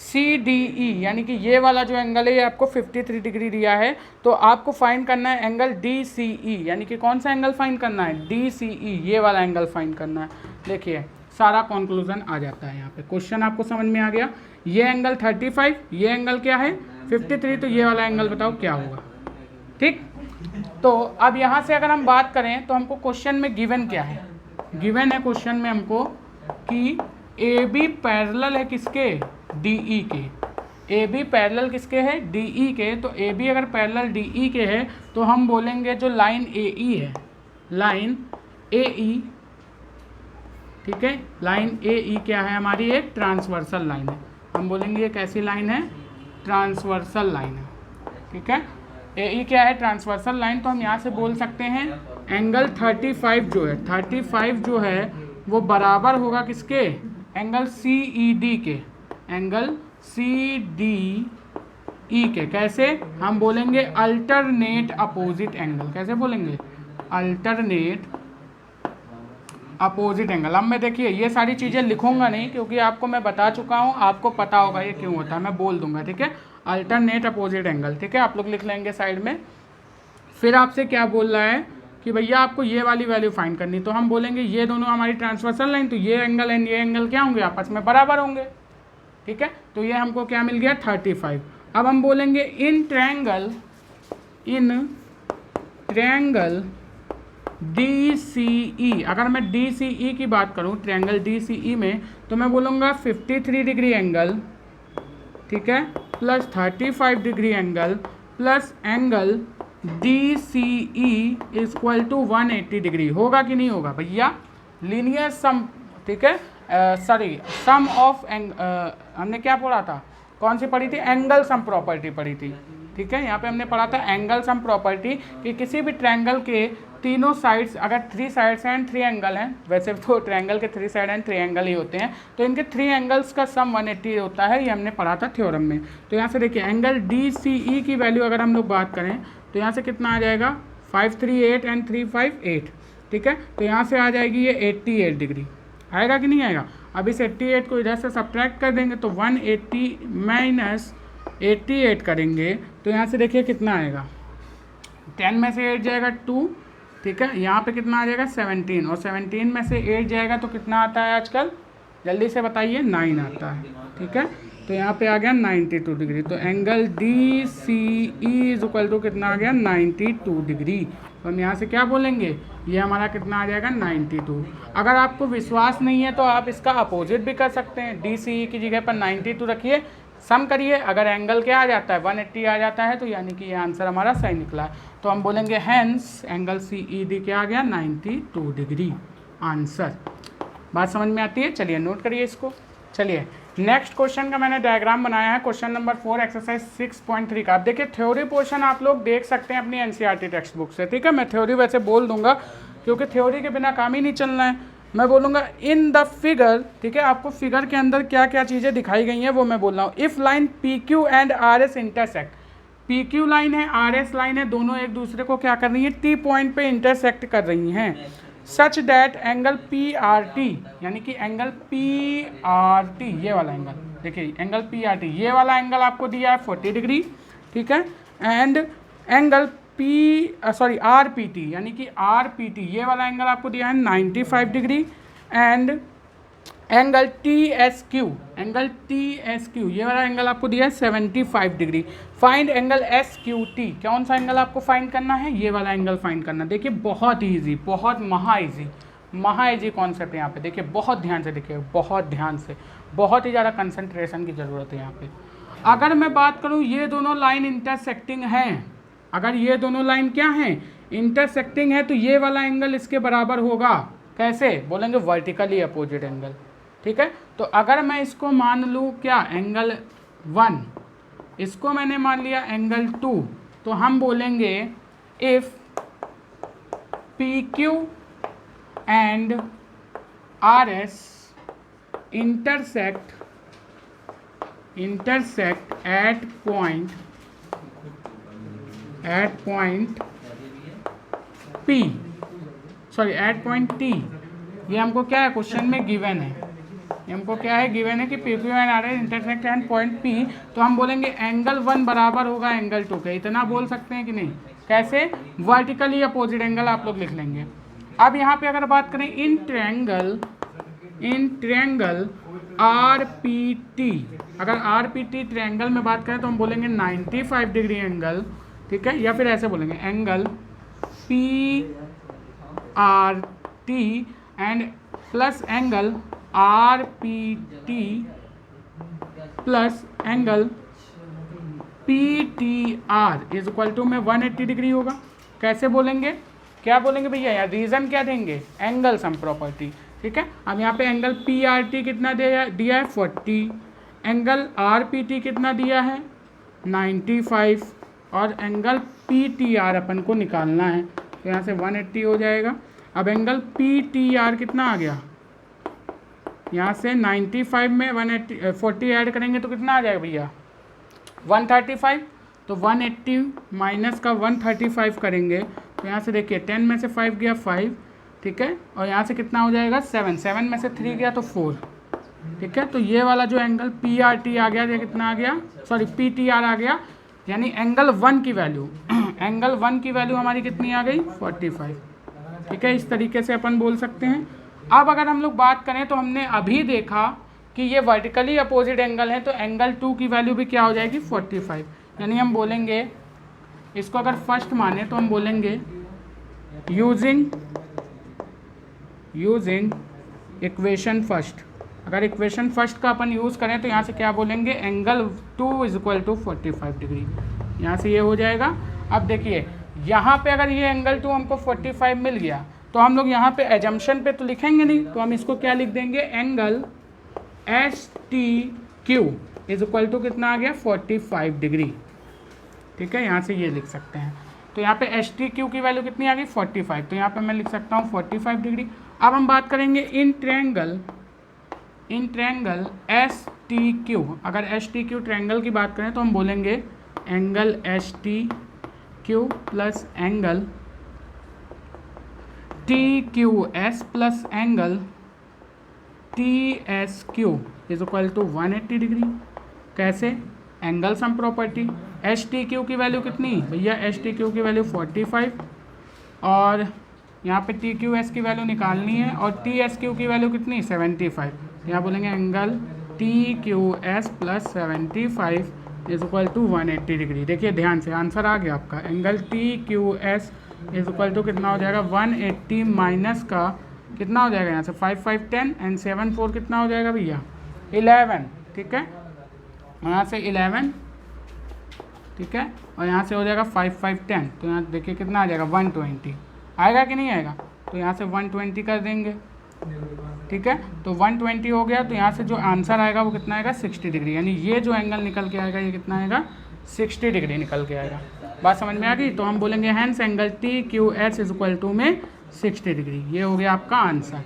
CDE यानी कि ये वाला जो एंगल है ये आपको 53 डिग्री दिया है। तो आपको फाइंड करना है एंगल DCE, यानी कि कौन सा एंगल फाइंड करना है DCE, ये वाला एंगल फाइंड करना है। देखिए सारा कंक्लूजन आ जाता है यहाँ पे। क्वेश्चन आपको समझ में आ गया। ये एंगल 35, ये एंगल क्या है 53, तो ये वाला एंगल बताओ क्या होगा, ठीक। तो अब यहाँ से अगर हम बात करें तो हमको क्वेश्चन में गिवन क्या है, गिवन है क्वेश्चन में हमको कि AB पैरेलल है किसके DE के, AB पैरेलल किसके है DE के। तो AB अगर पैरेलल DE के है तो हम बोलेंगे जो लाइन AE है, लाइन AE, ठीक है। लाइन AE क्या है हमारी एक ट्रांसवर्सल लाइन है, हम बोलेंगे ये कैसी लाइन है ट्रांसवर्सल लाइन है, ठीक है। AE क्या है ट्रांसवर्सल लाइन, तो हम यहाँ से बोल सकते हैं एंगल 35 जो है 35 जो है वो बराबर होगा किसके एंगल CED के, एंगल CDE के। कैसे हम बोलेंगे अल्टरनेट अपोजिट एंगल, कैसे बोलेंगे अल्टरनेट अपोजिट एंगल। अब मैं देखिए ये सारी चीज़ें लिखूंगा नहीं क्योंकि आपको मैं बता चुका हूँ, आपको पता होगा ये क्यों होता है, मैं बोल दूंगा, ठीक है। अल्टरनेट अपोजिट एंगल, ठीक है, आप लोग लिख लेंगे साइड में। फिर आपसे क्या बोल रहा है कि भैया आपको ये वाली वैल्यू फाइंड करनी, तो हम बोलेंगे ये दोनों हमारी ट्रांसवर्सल लाइन, तो ये एंगल एंड ये एंगल क्या होंगे आपस में बराबर होंगे, ठीक है। तो ये हमको क्या मिल गया 35। अब हम बोलेंगे इन ट्रायंगल DCE, अगर मैं DCE की बात करूं ट्रायंगल DCE में तो मैं बोलूँगा 53 डिग्री एंगल, ठीक है, plus 35 degree angle plus angle DCE equal to 180 degree. होगा कि नहीं होगा भैया, लीनियर सम, ठीक है, सॉरी सम ऑफ हमने क्या पढ़ा था, कौन सी पढ़ी थी, एंगल सम प्रॉपर्टी पढ़ी थी, ठीक है। यहाँ पे हमने पढ़ा था एंगल सम प्रॉपर्टी कि किसी भी ट्रायंगल के तीनों साइड्स, अगर 3 साइड्स एंड 3 एंगल हैं, वैसे तो ट्रायंगल के 3 साइड एंड 3 एंगल ही होते हैं, तो इनके 3 एंगल्स का सम 180 होता है, ये हमने पढ़ा था थ्योरम में। तो यहाँ से देखिए एंगल DCE की वैल्यू अगर हम लोग बात करें तो यहाँ से कितना आ जाएगा, 538 एंड 358, ठीक है। तो यहाँ से आ जाएगी ये 88 डिग्री, आएगा कि नहीं आएगा। अब इस 88 को इधर से सब्ट्रैक्ट कर देंगे तो 180 माइनस 88 करेंगे तो यहाँ से देखिए कितना आएगा, 10 में से 8 जाएगा 2, ठीक है। यहाँ पे कितना आ जाएगा 17, और 17 में से 8 जाएगा तो कितना आता है आजकल, जल्दी से बताइए, 9 आता है, ठीक है। तो यहाँ पे आ गया 92 डिग्री। तो angle DCE is equal to कितना आ गया, 92 डिग्री। तो हम यहाँ से क्या बोलेंगे, ये हमारा कितना आ जाएगा 92। अगर आपको विश्वास नहीं है तो आप इसका अपोजिट भी कर सकते हैं, DCE की जगह पर 92 रखिए, सम करिए, अगर एंगल क्या आ जाता है 180 आ जाता है तो यानी कि ये आंसर हमारा सही निकला है। तो हम बोलेंगे हैंस एंगल CED क्या आ गया, 92 डिग्री आंसर। बात समझ में आती है, चलिए नोट करिए इसको। चलिए नेक्स्ट क्वेश्चन का मैंने डायग्राम बनाया है, क्वेश्चन नंबर 4 एक्सरसाइज 6.3 का। आप देखिए थ्योरी पोर्शन आप लोग देख सकते हैं अपनी NCERT टेक्स्ट बुक से, ठीक है। मैं थ्योरी वैसे बोल दूंगा क्योंकि थ्योरी के बिना काम ही नहीं चलना है। मैं बोलूँगा इन द फिगर, ठीक है, आपको फिगर के अंदर क्या क्या चीज़ें दिखाई गई हैं वो मैं बोल रहा हूँ। If line PQ and RS intersect, PQ line है RS लाइन है, दोनों एक दूसरे को क्या कर रही हैं, T पॉइंट पे इंटरसेक्ट कर रही हैं, सच दैट एंगल PRT, यानी कि एंगल PRT, ये वाला एंगल देखिए, एंगल PRT ये वाला एंगल आपको दिया है 40 डिग्री, ठीक है। एंड एंगल RPT यानी कि RPT ये वाला एंगल आपको दिया है 95 डिग्री। एंड एंगल TSQ ये वाला एंगल आपको दिया है 75 डिग्री। फाइंड एंगल SQT, कौन सा एंगल आपको फाइंड करना है, ये वाला एंगल फाइंड करना। देखिए बहुत ईजी, बहुत महा इजी कॉन्सेप्ट है यहाँ पे, देखिए बहुत ध्यान से देखिए, बहुत ध्यान से, बहुत ही ज़्यादा कंसंट्रेशन की ज़रूरत है यहाँ पे। अगर मैं बात करूँ ये दोनों लाइन इंटरसेक्टिंग हैं, अगर ये दोनों लाइन क्या हैं, इंटरसेक्टिंग है, तो ये वाला एंगल इसके बराबर होगा, कैसे बोलेंगे, वर्टिकली अपोजिट एंगल, ठीक है। तो अगर मैं इसको मान लूँ क्या, एंगल 1, इसको मैंने मान लिया एंगल 2, तो हम बोलेंगे if PQ and RS intersect at point at point T, ये हमको क्या है क्वेश्चन में गिवन है, ये हमको क्या है गिवन है कि PQ and RS intersect at point P, तो हम बोलेंगे एंगल 1 बराबर होगा एंगल 2 के। इतना बोल सकते हैं कि नहीं, कैसे, वर्टिकली अपोजिट एंगल आप लोग लिख लेंगे। अब यहाँ पे अगर बात करें इन ट्रायंगल RPT, अगर RPT ट्रायंगल में बात करें तो हम बोलेंगे 95 डिग्री एंगल, ठीक है, या फिर ऐसे बोलेंगे angle PRT and plus angle RPT plus angle PTR is equal to में 180 डिग्री होगा। कैसे बोलेंगे, क्या बोलेंगे भैया, यार रीज़न क्या देंगे, एंगल सम प्रॉपर्टी, ठीक है। अब यहाँ पे एंगल PRT कितना दिया है 40, एंगल RPT कितना दिया है 95, और एंगल PTR अपन को निकालना है, तो यहाँ से 180 हो जाएगा। अब एंगल PTR कितना आ गया, यहाँ से 95 में 40 ऐड करेंगे तो कितना आ जाएगा भैया 135, तो 180 माइनस का 135 करेंगे तो यहाँ से देखिए 10 में से 5 गया 5, ठीक है, और यहाँ से कितना हो जाएगा 7 में से 3 गया तो 4, ठीक है। तो ये वाला जो एंगल PRT आ गया, ये कितना आ गया, सॉरी PTR आ गया, यानी एंगल 1 की वैल्यू एंगल 1 की वैल्यू हमारी कितनी आ गई 45, ठीक है। इस तरीके से अपन बोल सकते हैं। अब अगर हम लोग बात करें तो हमने अभी देखा कि ये वर्टिकली अपोजिट एंगल है, तो एंगल 2 की वैल्यू भी क्या हो जाएगी 45, यानी हम बोलेंगे इसको अगर फर्स्ट माने तो हम बोलेंगे यूजिंग इक्वेशन फर्स्ट। अगर इक्वेशन फर्स्ट का अपन यूज़ करें तो यहाँ से क्या बोलेंगे, angle 2 is equal to 45 degree, यहाँ से ये हो जाएगा। अब देखिए यहाँ पे अगर ये एंगल 2 हमको 45 मिल गया तो हम लोग यहाँ पे एजम्पशन पे तो लिखेंगे नहीं, तो हम इसको क्या लिख देंगे, angle S T Q is equal to कितना आ गया 45 डिग्री। ठीक है, यहाँ से ये लिख सकते हैं। तो यहाँ पे एस टी क्यू की वैल्यू कितनी आ गई 45, तो यहाँ पे मैं लिख सकता हूँ 45 डिग्री। अब हम बात करेंगे in triangle S T Q. अगर एस टी क्यू ट्रायंगल की बात करें तो हम बोलेंगे angle S T Q plus angle T Q S plus angle T S Q is equal to 180 degree. कैसे, angle sum property, S T Q की value कितनी भैया, एस टी क्यू की वैल्यू 45 और यहाँ पे टी क्यू एस की value निकालनी है और टी एस क्यू की वैल्यू कितनी 75। यहाँ बोलेंगे angle T Q S plus 75 is equal to 180 degree. देखिए ध्यान से, आंसर आ गया आपका, angle T Q S is equal to कितना हो जाएगा 180 माइनस का कितना हो जाएगा यहाँ से 5 5 10 एंड 7 4 कितना हो जाएगा भैया 11। ठीक है, यहाँ से 11, ठीक है, और यहाँ से हो जाएगा 5 5 10, तो यहाँ देखिए कितना आ जाएगा 120 आएगा कि नहीं आएगा, तो यहाँ से 120 कर देंगे। ठीक है, तो 120 हो गया, तो यहाँ से जो आंसर आएगा वो कितना आएगा 60 डिग्री, यानी ये जो एंगल निकल के आएगा ये कितना आएगा 60 डिग्री निकल के आएगा। बात समझ में आ गई, तो हम बोलेंगे hence angle T Q S is equal to में 60 डिग्री। ये हो गया आपका आंसर।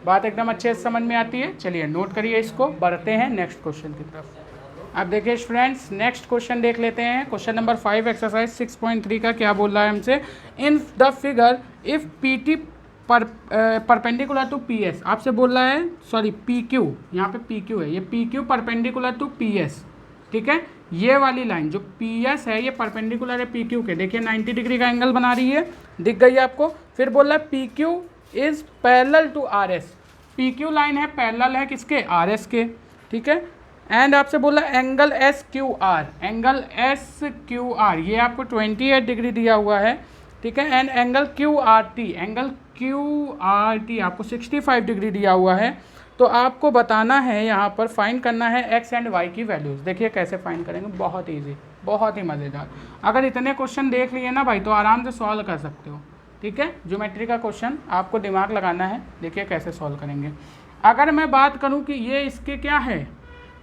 बात एकदम अच्छे से समझ में आती है। चलिए नोट करिए इसको, बढ़ते हैं नेक्स्ट क्वेश्चन की तरफ। अब देखिए फ्रेंड्स, नेक्स्ट क्वेश्चन देख लेते हैं। क्वेश्चन नंबर 5 एक्सरसाइज 6.3 का क्या बोल रहा है हमसे, in the figure if P T perpendicular to P S, आपसे बोल रहा है, सॉरी पी क्यू, यहाँ पे पी क्यू है, ये P Q perpendicular to P S. ठीक है, ये वाली लाइन जो पी एस है ये परपेंडिकुलर है पी क्यू के, देखिए 90 डिग्री का एंगल बना रही है, दिख गई है आपको। फिर बोल रहा है P Q is parallel to R S, P Q line है पैरेलल है किसके, आर एस के। ठीक है, एंड आपसे बोला angle S Q R, angle S Q R ये आपको 28 डिग्री दिया हुआ है। ठीक है, and angle Q R T, angle Q R T आपको 65 डिग्री दिया हुआ है। तो आपको बताना है, यहाँ पर फाइंड करना है एक्स एंड वाई की वैल्यूज़। देखिए कैसे फाइंड करेंगे, बहुत ईजी, बहुत ही मज़ेदार। अगर इतने क्वेश्चन देख लिए ना भाई तो आराम से सॉल्व कर सकते हो। ठीक है, ज्योमेट्री का क्वेश्चन आपको दिमाग लगाना है, देखिए कैसे सॉल्व करेंगे। अगर मैं बात करूँ कि ये इसके क्या है,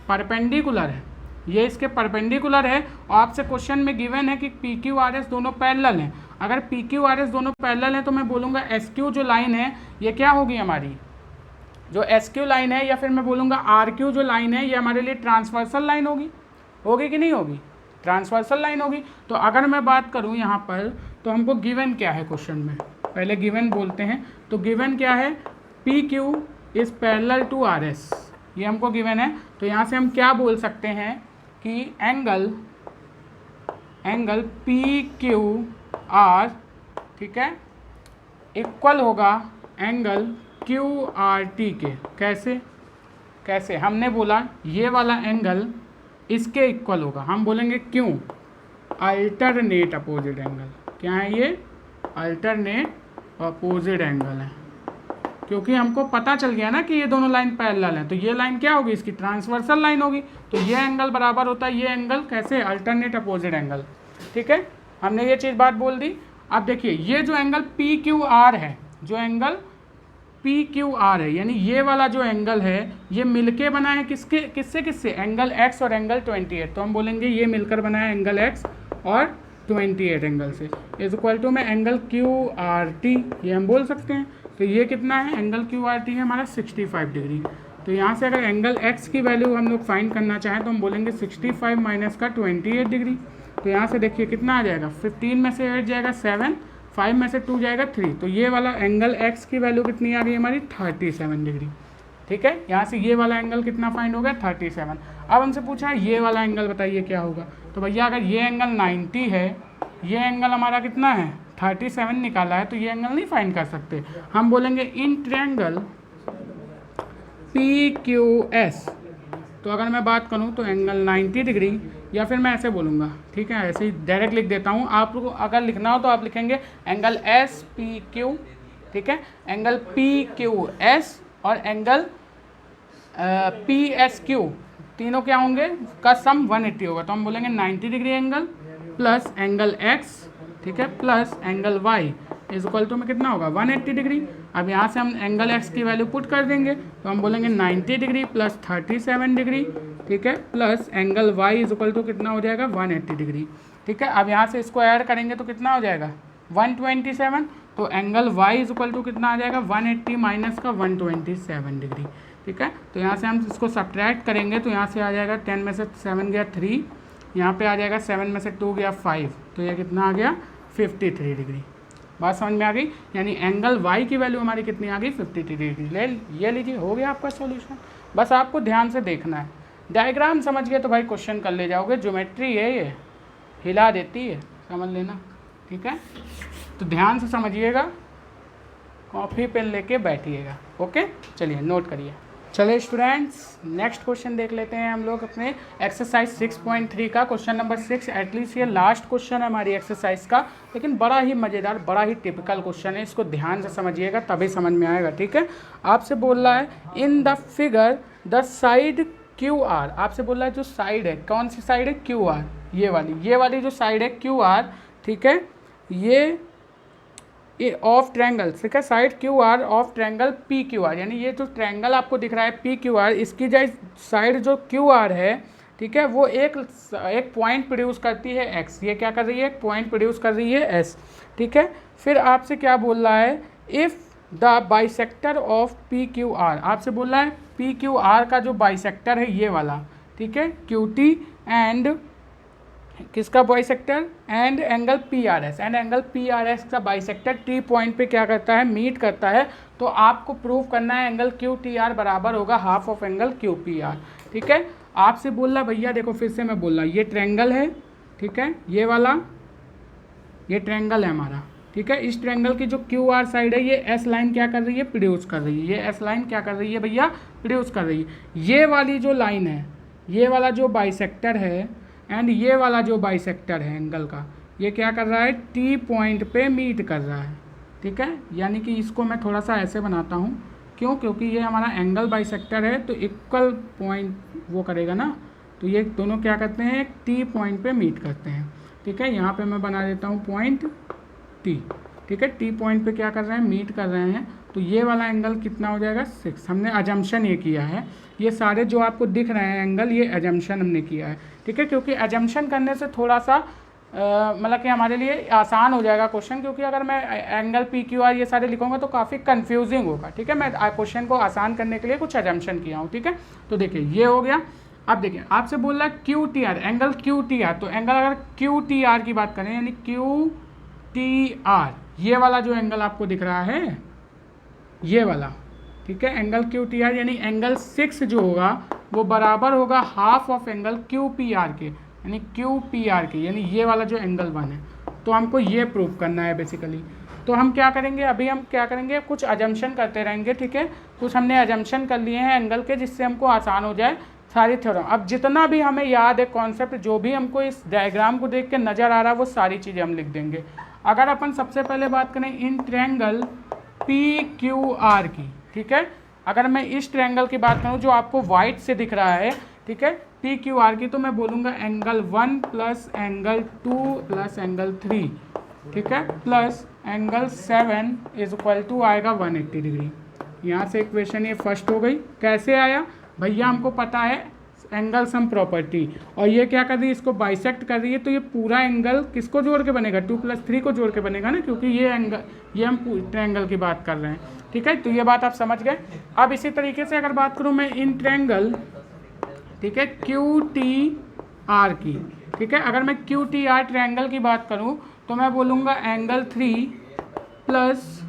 परपेंडिकुलर है, ये इसके परपेंडिकुलर है और आपसे क्वेश्चन में गिवन है कि पी क्यू आर एस दोनों पैरेलल हैं। अगर पी क्यू आर एस दोनों पैरेलल हैं तो मैं बोलूँगा एस क्यू जो लाइन है ये क्या होगी हमारी, जो एस क्यू लाइन है, या फिर मैं बोलूँगा आर क्यू जो लाइन है ये हमारे लिए ट्रांसवर्सल लाइन होगी। होगी कि नहीं होगी, ट्रांसवर्सल लाइन होगी। तो अगर मैं बात करूँ यहाँ पर, तो हमको गिवन क्या है क्वेश्चन में, पहले गिवन बोलते हैं। तो गिवन क्या है, P Q is parallel to R S, ये हमको गिवन है। तो यहाँ से हम क्या बोल सकते हैं कि एंगल पी क्यू आर, ठीक है, इक्वल होगा एंगल क्यू आर टी के। कैसे, कैसे हमने बोला ये वाला एंगल इसके इक्वल होगा, हम बोलेंगे क्यों, अल्टरनेट अपोजिट एंगल। क्या है ये, अल्टरनेट अपोजिट एंगल है, क्योंकि हमको पता चल गया ना कि ये दोनों लाइन पैरेलल हैं। तो ये लाइन क्या होगी, इसकी ट्रांसवर्सल लाइन होगी। तो ये एंगल बराबर होता है ये एंगल, कैसे, अल्टरनेट अपोजिट एंगल। ठीक है, हमने ये चीज़ बात बोल दी। अब देखिए ये जो एंगल पी क्यू आर है, जो एंगल पी क्यू आर है, यानी ये वाला जो एंगल है ये मिलके बना है किसके, किससे किससे, एंगल एक्स और एंगल 28। तो हम बोलेंगे ये मिलकर बना है एंगल एक्स और 28 एंगल से, इज इक्वल टू में एंगल क्यू आर टी, ये हम बोल सकते हैं। तो ये कितना है, एंगल क्यू आर टी है हमारा 65 डिग्री। तो यहाँ से अगर एंगल एक्स की वैल्यू हम लोग फाइंड करना चाहें तो हम बोलेंगे 65 माइनस का 28 डिग्री। तो यहाँ से देखिए कितना आ जाएगा, 15 में से 8 जाएगा 7, 5 में से 2 जाएगा 3। तो ये वाला एंगल एक्स की वैल्यू कितनी आ गई हमारी 37 डिग्री। ठीक है, यहाँ से ये वाला एंगल कितना फाइंड हो गया 37। अब हमसे पूछा है ये वाला एंगल बताइए क्या होगा। तो भैया अगर ये एंगल 90 है, ये एंगल हमारा कितना है 37 निकाला है, तो ये एंगल नहीं फाइंड कर सकते। हम बोलेंगे in triangle P Q S. तो अगर मैं बात करूं तो एंगल 90 डिग्री, या फिर मैं ऐसे बोलूँगा, ठीक है, ऐसे ही डायरेक्ट लिख देता हूं। आप लोग अगर लिखना हो तो आप लिखेंगे एंगल एस पी क्यू, ठीक है, एंगल पी क्यू एस और एंगल पी एस क्यू, तीनों क्या होंगे का सम 180 होगा। तो हम बोलेंगे 90 degree angle plus angle X, ठीक है, plus angle Y is equal to में कितना होगा 180 डिग्री। अब यहाँ से हम एंगल एक्स की वैल्यू पुट कर देंगे तो हम बोलेंगे 90 डिग्री प्लस 37 डिग्री, ठीक है, plus angle Y is equal to कितना हो जाएगा 180 डिग्री, ठीक है। अब यहाँ से इसको ऐड करेंगे तो कितना हो जाएगा 127, तो angle Y is equal to कितना आ जाएगा 180 माइनस का 127 डिग्री, ठीक है। तो यहाँ से हम इसको सब्ट्रैक्ट करेंगे तो यहाँ से आ जाएगा 10 में से 7 गया 3, यहाँ पे आ जाएगा 7 में से 2 गया 5, तो ये कितना आ गया 53 डिग्री। बात समझ में आ गई, यानी एंगल वाई की वैल्यू हमारी कितनी आ गई 53 डिग्री। ये लीजिए, हो गया आपका सॉल्यूशन। बस आपको ध्यान से देखना है, डायग्राम समझ गए तो भाई क्वेश्चन कर ले जाओगे। ज्योमेट्री है ये, हिला देती है, समझ लेना, ठीक है। तो ध्यान से समझिएगा, कॉपी पेन लेके बैठिएगा, ओके। चलिए नोट करिए। चलिए स्टूडेंट्स, नेक्स्ट क्वेश्चन देख लेते हैं हम लोग अपने एक्सरसाइज 6.3 का क्वेश्चन नंबर 6। एटलीस्ट ये लास्ट क्वेश्चन है हमारी एक्सरसाइज का, लेकिन बड़ा ही मज़ेदार, बड़ा ही टिपिकल क्वेश्चन है। इसको ध्यान से समझिएगा तभी समझ में आएगा, ठीक है। आपसे बोल रहा है इन the figure the side QR, आपसे बोल रहा है जो साइड है, कौन सी साइड है QR, ये वाली जो साइड है QR, ठीक है, ये ऑफ ट्रायंगल, ठीक है, side QR of triangle PQR, यानी ये जो ट्रायंगल आपको दिख रहा है PQR, इसकी जो साइड जो QR है, ठीक है, वो एक पॉइंट प्रोड्यूस करती है X, ये क्या कर रही है, एक पॉइंट प्रोड्यूस कर रही है S, ठीक है। फिर आपसे क्या बोल रहा है, if the bisector of PQR, आपसे बोल रहा है PQR का जो बाइसेक्टर है ये वाला, ठीक है, QT एंड किसका bisector and angle PRS, and angle PRS का बाइसेक्टर T पॉइंट पे क्या करता है, मीट करता है। तो आपको प्रूव करना है एंगल QTR बराबर होगा हाफ ऑफ एंगल QPR, ठीक है। आपसे बोल रहा भैया देखो, फिर से मैं बोल रहा, ये ट्रायंगल है, ठीक है, ये वाला ये ट्रायंगल है हमारा, ठीक है। इस ट्रायंगल की जो QR साइड है ये S लाइन क्या कर रही है, प्रोड्यूस कर रही है, ये S लाइन क्या कर रही है भैया, प्रोड्यूस कर रही है। ये वाली जो लाइन है, ये वाला जो बाइसेक्टर है एंड ये वाला जो बाइसेक्टर है एंगल का, ये क्या कर रहा है, T पॉइंट पे मीट कर रहा है, ठीक है। यानी कि इसको मैं थोड़ा सा ऐसे बनाता हूँ, क्यों, क्योंकि ये हमारा एंगल बाइसेक्टर है तो इक्वल पॉइंट वो करेगा ना, तो ये दोनों क्या करते हैं, T पॉइंट पे मीट करते हैं, ठीक है। यहाँ पे मैं बना देता हूँ पॉइंट T, ठीक है, T पॉइंट पे क्या कर रहे हैं, मीट कर रहे हैं। तो ये वाला एंगल कितना हो जाएगा 6, हमने अजम्पशन ये किया है, ये सारे जो आपको दिख रहे हैं एंगल, ये अजम्पशन हमने किया है, ठीक है। क्योंकि अजम्पशन करने से थोड़ा सा मतलब कि हमारे लिए आसान हो जाएगा क्वेश्चन, क्योंकि अगर मैं एंगल PQR ये सारे लिखूंगा तो काफ़ी कंफ्यूजिंग होगा, ठीक है। मैं क्वेश्चन को आसान करने के लिए कुछ अजम्पशन किया हूँ, ठीक है। तो देखिए ये हो गया। अब देखिए आपसे बोल रहा है QTR, एंगल QTR, तो एंगल अगर QTR की बात करें, यानी QTR ये वाला जो एंगल आपको दिख रहा है, ये वाला, ठीक है, एंगल QTR, यानी एंगल 6 जो होगा वो बराबर होगा हाफ ऑफ एंगल QPR के, यानी QPR के, यानी ये वाला जो एंगल 1 है। तो हमको ये प्रूव करना है बेसिकली। तो हम क्या करेंगे, अभी हम क्या करेंगे, कुछ अजम्पशन करते रहेंगे, ठीक है। कुछ हमने अजम्पशन कर लिए हैं एंगल के, जिससे हमको आसान हो जाए सारी थ्योरम। अब जितना भी हमें याद है कॉन्सेप्ट, जो भी हमको इस डायग्राम को देख के नज़र आ रहा है, वो सारी चीज़ें हम लिख देंगे। अगर अपन सबसे पहले बात करें इन ट्रायंगल PQR की, ठीक है, अगर मैं इस ट्रायंगल की बात करूं जो आपको वाइट से दिख रहा है, ठीक है, PQR की, तो मैं बोलूँगा angle 1 plus angle 2 plus angle 3, ठीक है, plus angle 7 is equal to आएगा 180 डिग्री। यहाँ से इक्वेशन ये फर्स्ट हो गई। कैसे आया भैया, हमको पता है एंगल सम प्रॉपर्टी, और ये क्या कर रही है, इसको बाइसेक्ट कर रही है, तो ये पूरा एंगल किसको जोड़ के बनेगा, 2 + 3 को जोड़ के बनेगा ना, क्योंकि ये एंगल, ये हम ट्रायंगल की बात कर रहे हैं, ठीक है। तो ये बात आप समझ गए। अब इसी तरीके से अगर बात करूँ मैं इन ट्रायंगल, ठीक है, QTR की, ठीक है, अगर मैं QTR ट्रायंगल की बात करूँ तो मैं बोलूँगा एंगल 3 प्लस,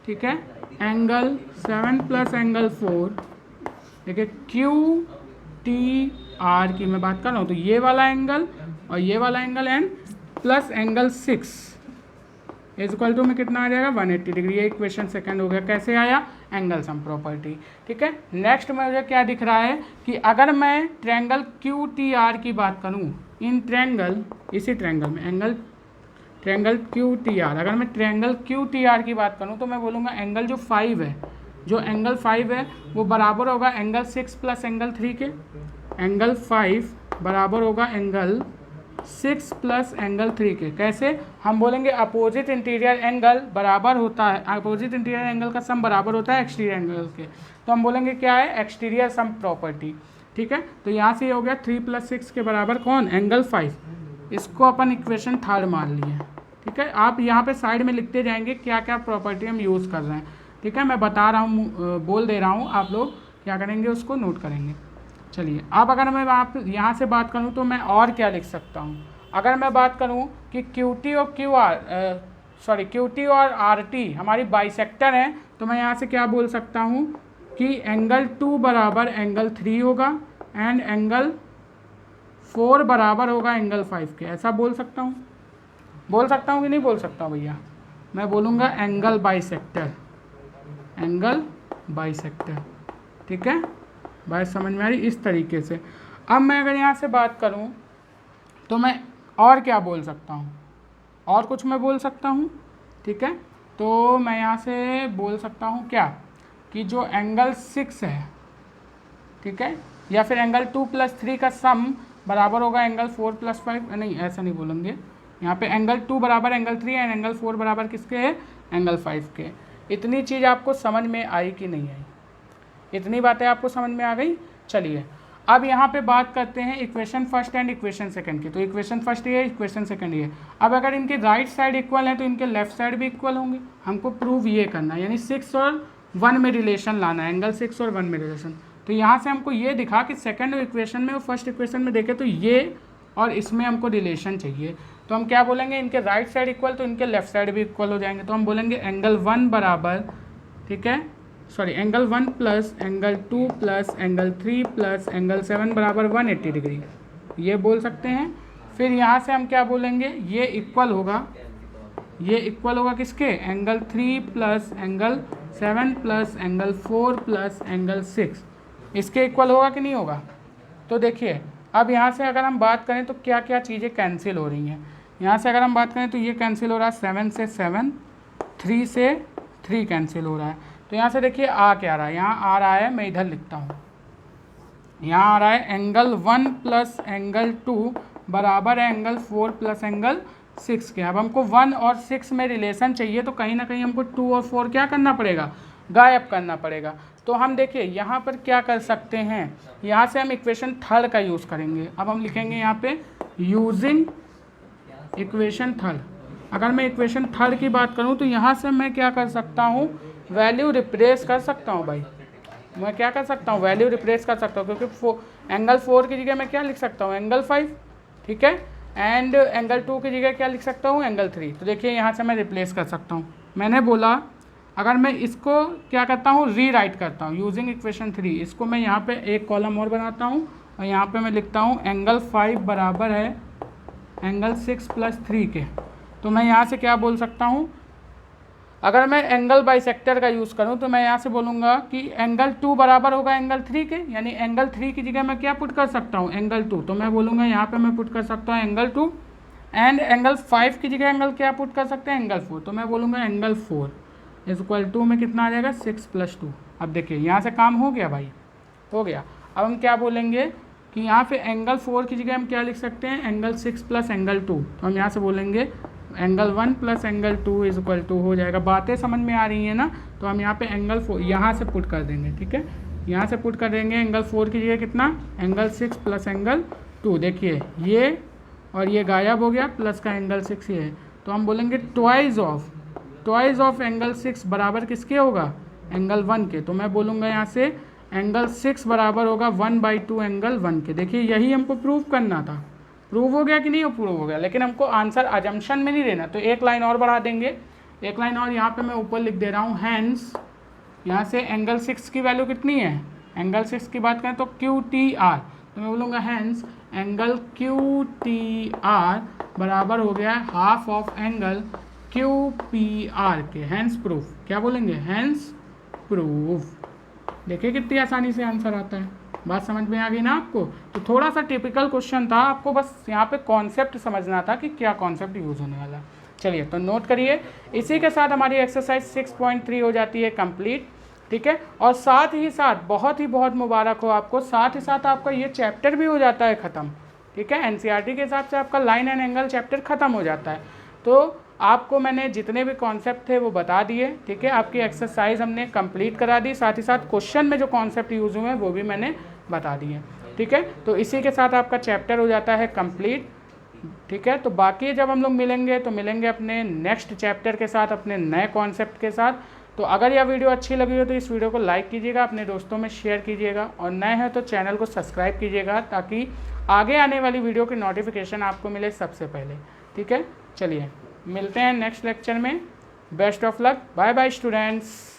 ठीक है, एंगल 7 प्लस एंगल 4, देखिए QTR की मैं बात कर रहा हूँ, तो ये वाला एंगल और ये वाला angle and plus angle 6 is equal to में कितना आ जाएगा 180 डिग्री। ये इक्वेशन सेकंड हो गया। कैसे आया, एंगल सम प्रॉपर्टी, ठीक है। नेक्स्ट मुझे क्या दिख रहा है कि अगर मैं ट्रायंगल QTR की बात करूँ, इन ट्रायंगल, इसी ट्रायंगल में एंगल ट्रायंगल QTR, अगर मैं ट्रायंगल QTR की बात करूँ तो मैं बोलूँगा एंगल जो 5 है, जो एंगल 5 है वो बराबर होगा एंगल 6 प्लस एंगल 3 के। एंगल 5 बराबर होगा एंगल 6 प्लस एंगल 3 के। कैसे? हम बोलेंगे अपोजिट इंटीरियर एंगल बराबर होता है, अपोजिट इंटीरियर एंगल का सम बराबर होता है एक्सटीरियर एंगल के। तो हम बोलेंगे क्या है? Exterior sum property. ठीक है, तो यहाँ से ये हो गया 3 + 6 के बराबर कौन? एंगल 5। इसको अपन इक्वेशन 3 मान लिए। ठीक है, आप यहाँ पे साइड में लिखते जाएंगे क्या क्या प्रॉपर्टी हम यूज़ कर रहे हैं। ठीक है, मैं बता रहा हूँ, बोल दे रहा हूँ, आप लोग क्या करेंगे उसको नोट करेंगे। चलिए, अब अगर मैं आप यहाँ से बात करूँ तो मैं और क्या लिख सकता हूँ? अगर मैं बात करूँ कि QT और QT और RT हमारी बाइसेक्टर हैं, तो मैं यहाँ से क्या बोल सकता हूँ कि एंगल 2 बराबर एंगल 3 होगा एंड एंगल 4 बराबर होगा एंगल 5 के। ऐसा बोल सकता हूँ कि नहीं बोल सकता हूँ भैया? मैं बोलूँगा एंगल बाइसेक्टर। ठीक है, बात समझ में आ रही? इस तरीके से। अब मैं अगर यहाँ से बात करूँ तो मैं और क्या बोल सकता हूँ? और कुछ मैं बोल सकता हूँ। ठीक है, तो मैं यहाँ से बोल सकता हूँ क्या कि जो एंगल 6 है, ठीक है, या फिर एंगल 2 + 3 का सम बराबर होगा एंगल 4 + 5। नहीं, ऐसा नहीं बोलेंगे। यहाँ पे एंगल 2 बराबर एंगल 3 एंड एंगल 4 बराबर किसके है? एंगल 5 के। इतनी चीज़ आपको समझ में आई कि नहीं आई? इतनी बातें आपको समझ में आ गई? चलिए, अब यहाँ पे बात करते हैं equation first and equation second की। तो इक्वेशन फर्स्ट ये है, इक्वेशन सेकंड ये है। अब अगर इनके राइट साइड इक्वल है तो इनके लेफ्ट साइड भी इक्वल होंगे। हमको प्रूव ये करना है, यानी 6 और 1 में रिलेशन लाना है, एंगल 6 और 1 में रिलेशन। तो यहाँ से हमको ये दिखा कि सेकंड इक्वेशन में और फर्स्ट इक्वेशन में देखें तो ये और इसमें हमको रिलेशन चाहिए। तो हम क्या बोलेंगे? इनके राइट साइड इक्वल तो इनके लेफ्ट साइड भी इक्वल हो जाएंगे। तो हम बोलेंगे एंगल 1 बराबर, ठीक है, angle 1 plus angle 2 plus angle 3 plus angle 7 बराबर 180 डिग्री, ये बोल सकते हैं। फिर यहाँ से हम क्या बोलेंगे? ये इक्वल होगा किसके? Angle 3 plus angle 7 plus angle 4 plus angle 6, इसके इक्वल होगा कि नहीं होगा? तो देखिए, अब यहाँ से अगर हम बात करें तो क्या क्या चीज़ें कैंसिल हो रही हैं। यहाँ से अगर हम बात करें तो ये कैंसिल हो रहा है 7 से 7, 3 से 3 कैंसिल हो रहा है। तो यहाँ से देखिए आ क्या रहा है? यहाँ आ रहा है, मैं इधर लिखता हूँ, यहाँ आ रहा है एंगल 1 प्लस एंगल 2 बराबर है एंगल 4 प्लस एंगल 6 के। अब हमको 1 और 6 में रिलेशन चाहिए तो कहीं ना कहीं हमको 2 और 4 क्या करना पड़ेगा? गायब करना पड़ेगा। तो हम देखिए यहाँ पर क्या कर सकते हैं, यहाँ से हम इक्वेशन 3 का यूज़ करेंगे। अब हम लिखेंगे यहाँ पे यूजिंग इक्वेशन 3। अगर मैं इक्वेशन 3 की बात करूँ तो यहाँ से मैं क्या कर सकता हूँ? वैल्यू रिप्लेस कर सकता हूँ भाई। मैं क्या कर सकता हूँ? वैल्यू रिप्लेस कर सकता हूँ, क्योंकि एंगल 4 की जगह मैं क्या लिख सकता हूँ? एंगल 5, ठीक है, एंड एंगल 2 की जगह क्या लिख सकता हूँ? एंगल 3। तो देखिए यहाँ से मैं रिप्लेस कर सकता हूँ। मैंने बोला अगर मैं इसको क्या करता हूँ? रीराइट करता हूँ यूजिंग इक्वेशन 3। इसको मैं यहाँ पे एक कॉलम और बनाता हूँ और यहाँ पे मैं लिखता हूँ एंगल 5 बराबर है एंगल 6 + 3 के। तो मैं यहाँ से क्या बोल सकता हूँ? अगर मैं एंगल बाइसेक्टर का यूज़ करूँ तो मैं यहाँ से बोलूँगा कि एंगल 2 बराबर होगा एंगल 3 के, यानी एंगल 3 की जगह मैं क्या पुट कर सकता हूँ? एंगल 2। तो मैं बोलूँगा यहाँ पे मैं पुट कर सकता हूँ एंगल 2, एंड एंगल 5 की जगह एंगल क्या पुट कर सकते हैं? एंगल 4। तो मैं बोलूँगा एंगल 4 = में कितना आ जाएगा? 6 + 2। अब देखिए यहाँ से काम हो गया भाई, हो गया। अब हम क्या बोलेंगे कि यहाँ पे एंगल 4 की जगह हम क्या लिख सकते हैं? Angle 6 plus angle 2। तो हम यहाँ से बोलेंगे एंगल 1 प्लस एंगल 2 = हो जाएगा। बातें समझ में आ रही हैं ना? तो हम यहाँ पे एंगल 4 यहाँ से पुट कर देंगे, ठीक है, यहाँ से पुट कर देंगे। एंगल 4 की जगह कितना? Angle 6 plus angle 2। देखिए ये और ये गायब हो गया, प्लस का एंगल 6 ये है। तो हम बोलेंगे ट्वाइस ऑफ एंगल 6 बराबर किसके होगा? एंगल 1 के। तो मैं बोलूँगा यहाँ से एंगल 6 बराबर होगा 1/2 एंगल 1 के। देखिए यही हमको प्रूव करना था। प्रूव हो गया कि नहीं? प्रूव हो गया, लेकिन हमको आंसर अजम्पशन में नहीं देना। तो एक लाइन और बढ़ा देंगे, एक लाइन और यहाँ पे मैं ऊपर लिख दे रहा हूँ हैंस। यहाँ से एंगल 6 की वैल्यू कितनी है? एंगल 6 की बात करें तो QTR। तो मैं बोलूँगा हैंस एंगल QTR बराबर हो गया हाफ ऑफ एंगल QPR के। Hence proof. क्या बोलेंगे? Hence proof. देखिए कितनी आसानी से आंसर आता है। बात समझ में आ गई ना आपको? तो थोड़ा सा टिपिकल क्वेश्चन था, आपको बस यहाँ पे कॉन्सेप्ट समझना था कि क्या कॉन्सेप्ट यूज़ होने वाला। चलिए तो नोट करिए। इसी के साथ हमारी एक्सरसाइज 6.3 हो जाती है कंप्लीट, ठीक है। और साथ ही साथ बहुत मुबारक हो आपको, साथ ही साथ आपका ये चैप्टर भी हो जाता है ख़त्म। ठीक है। एनसीईआरटी के हिसाब से आपका लाइन एंड एंगल चैप्टर ख़त्म हो जाता है। तो आपको मैंने जितने भी कॉन्सेप्ट थे वो बता दिए, ठीक है। आपकी एक्सरसाइज हमने कंप्लीट करा दी, साथ ही साथ क्वेश्चन में जो कॉन्सेप्ट यूज़ हुए हैं वो भी मैंने बता दिए, ठीक है। तो इसी के साथ आपका चैप्टर हो जाता है कंप्लीट, ठीक है। तो बाकी जब हम लोग मिलेंगे तो मिलेंगे अपने नेक्स्ट चैप्टर के साथ, अपने नए कॉन्सेप्ट के साथ। तो अगर यह वीडियो अच्छी लगी हो तो इस वीडियो को लाइक कीजिएगा, अपने दोस्तों में शेयर कीजिएगा, और नए हैं तो चैनल को सब्सक्राइब कीजिएगा ताकि आगे आने वाली वीडियो की नोटिफिकेशन आपको मिले सबसे पहले, ठीक है। चलिए मिलते हैं नेक्स्ट लेक्चर में। Best of luck, bye bye students.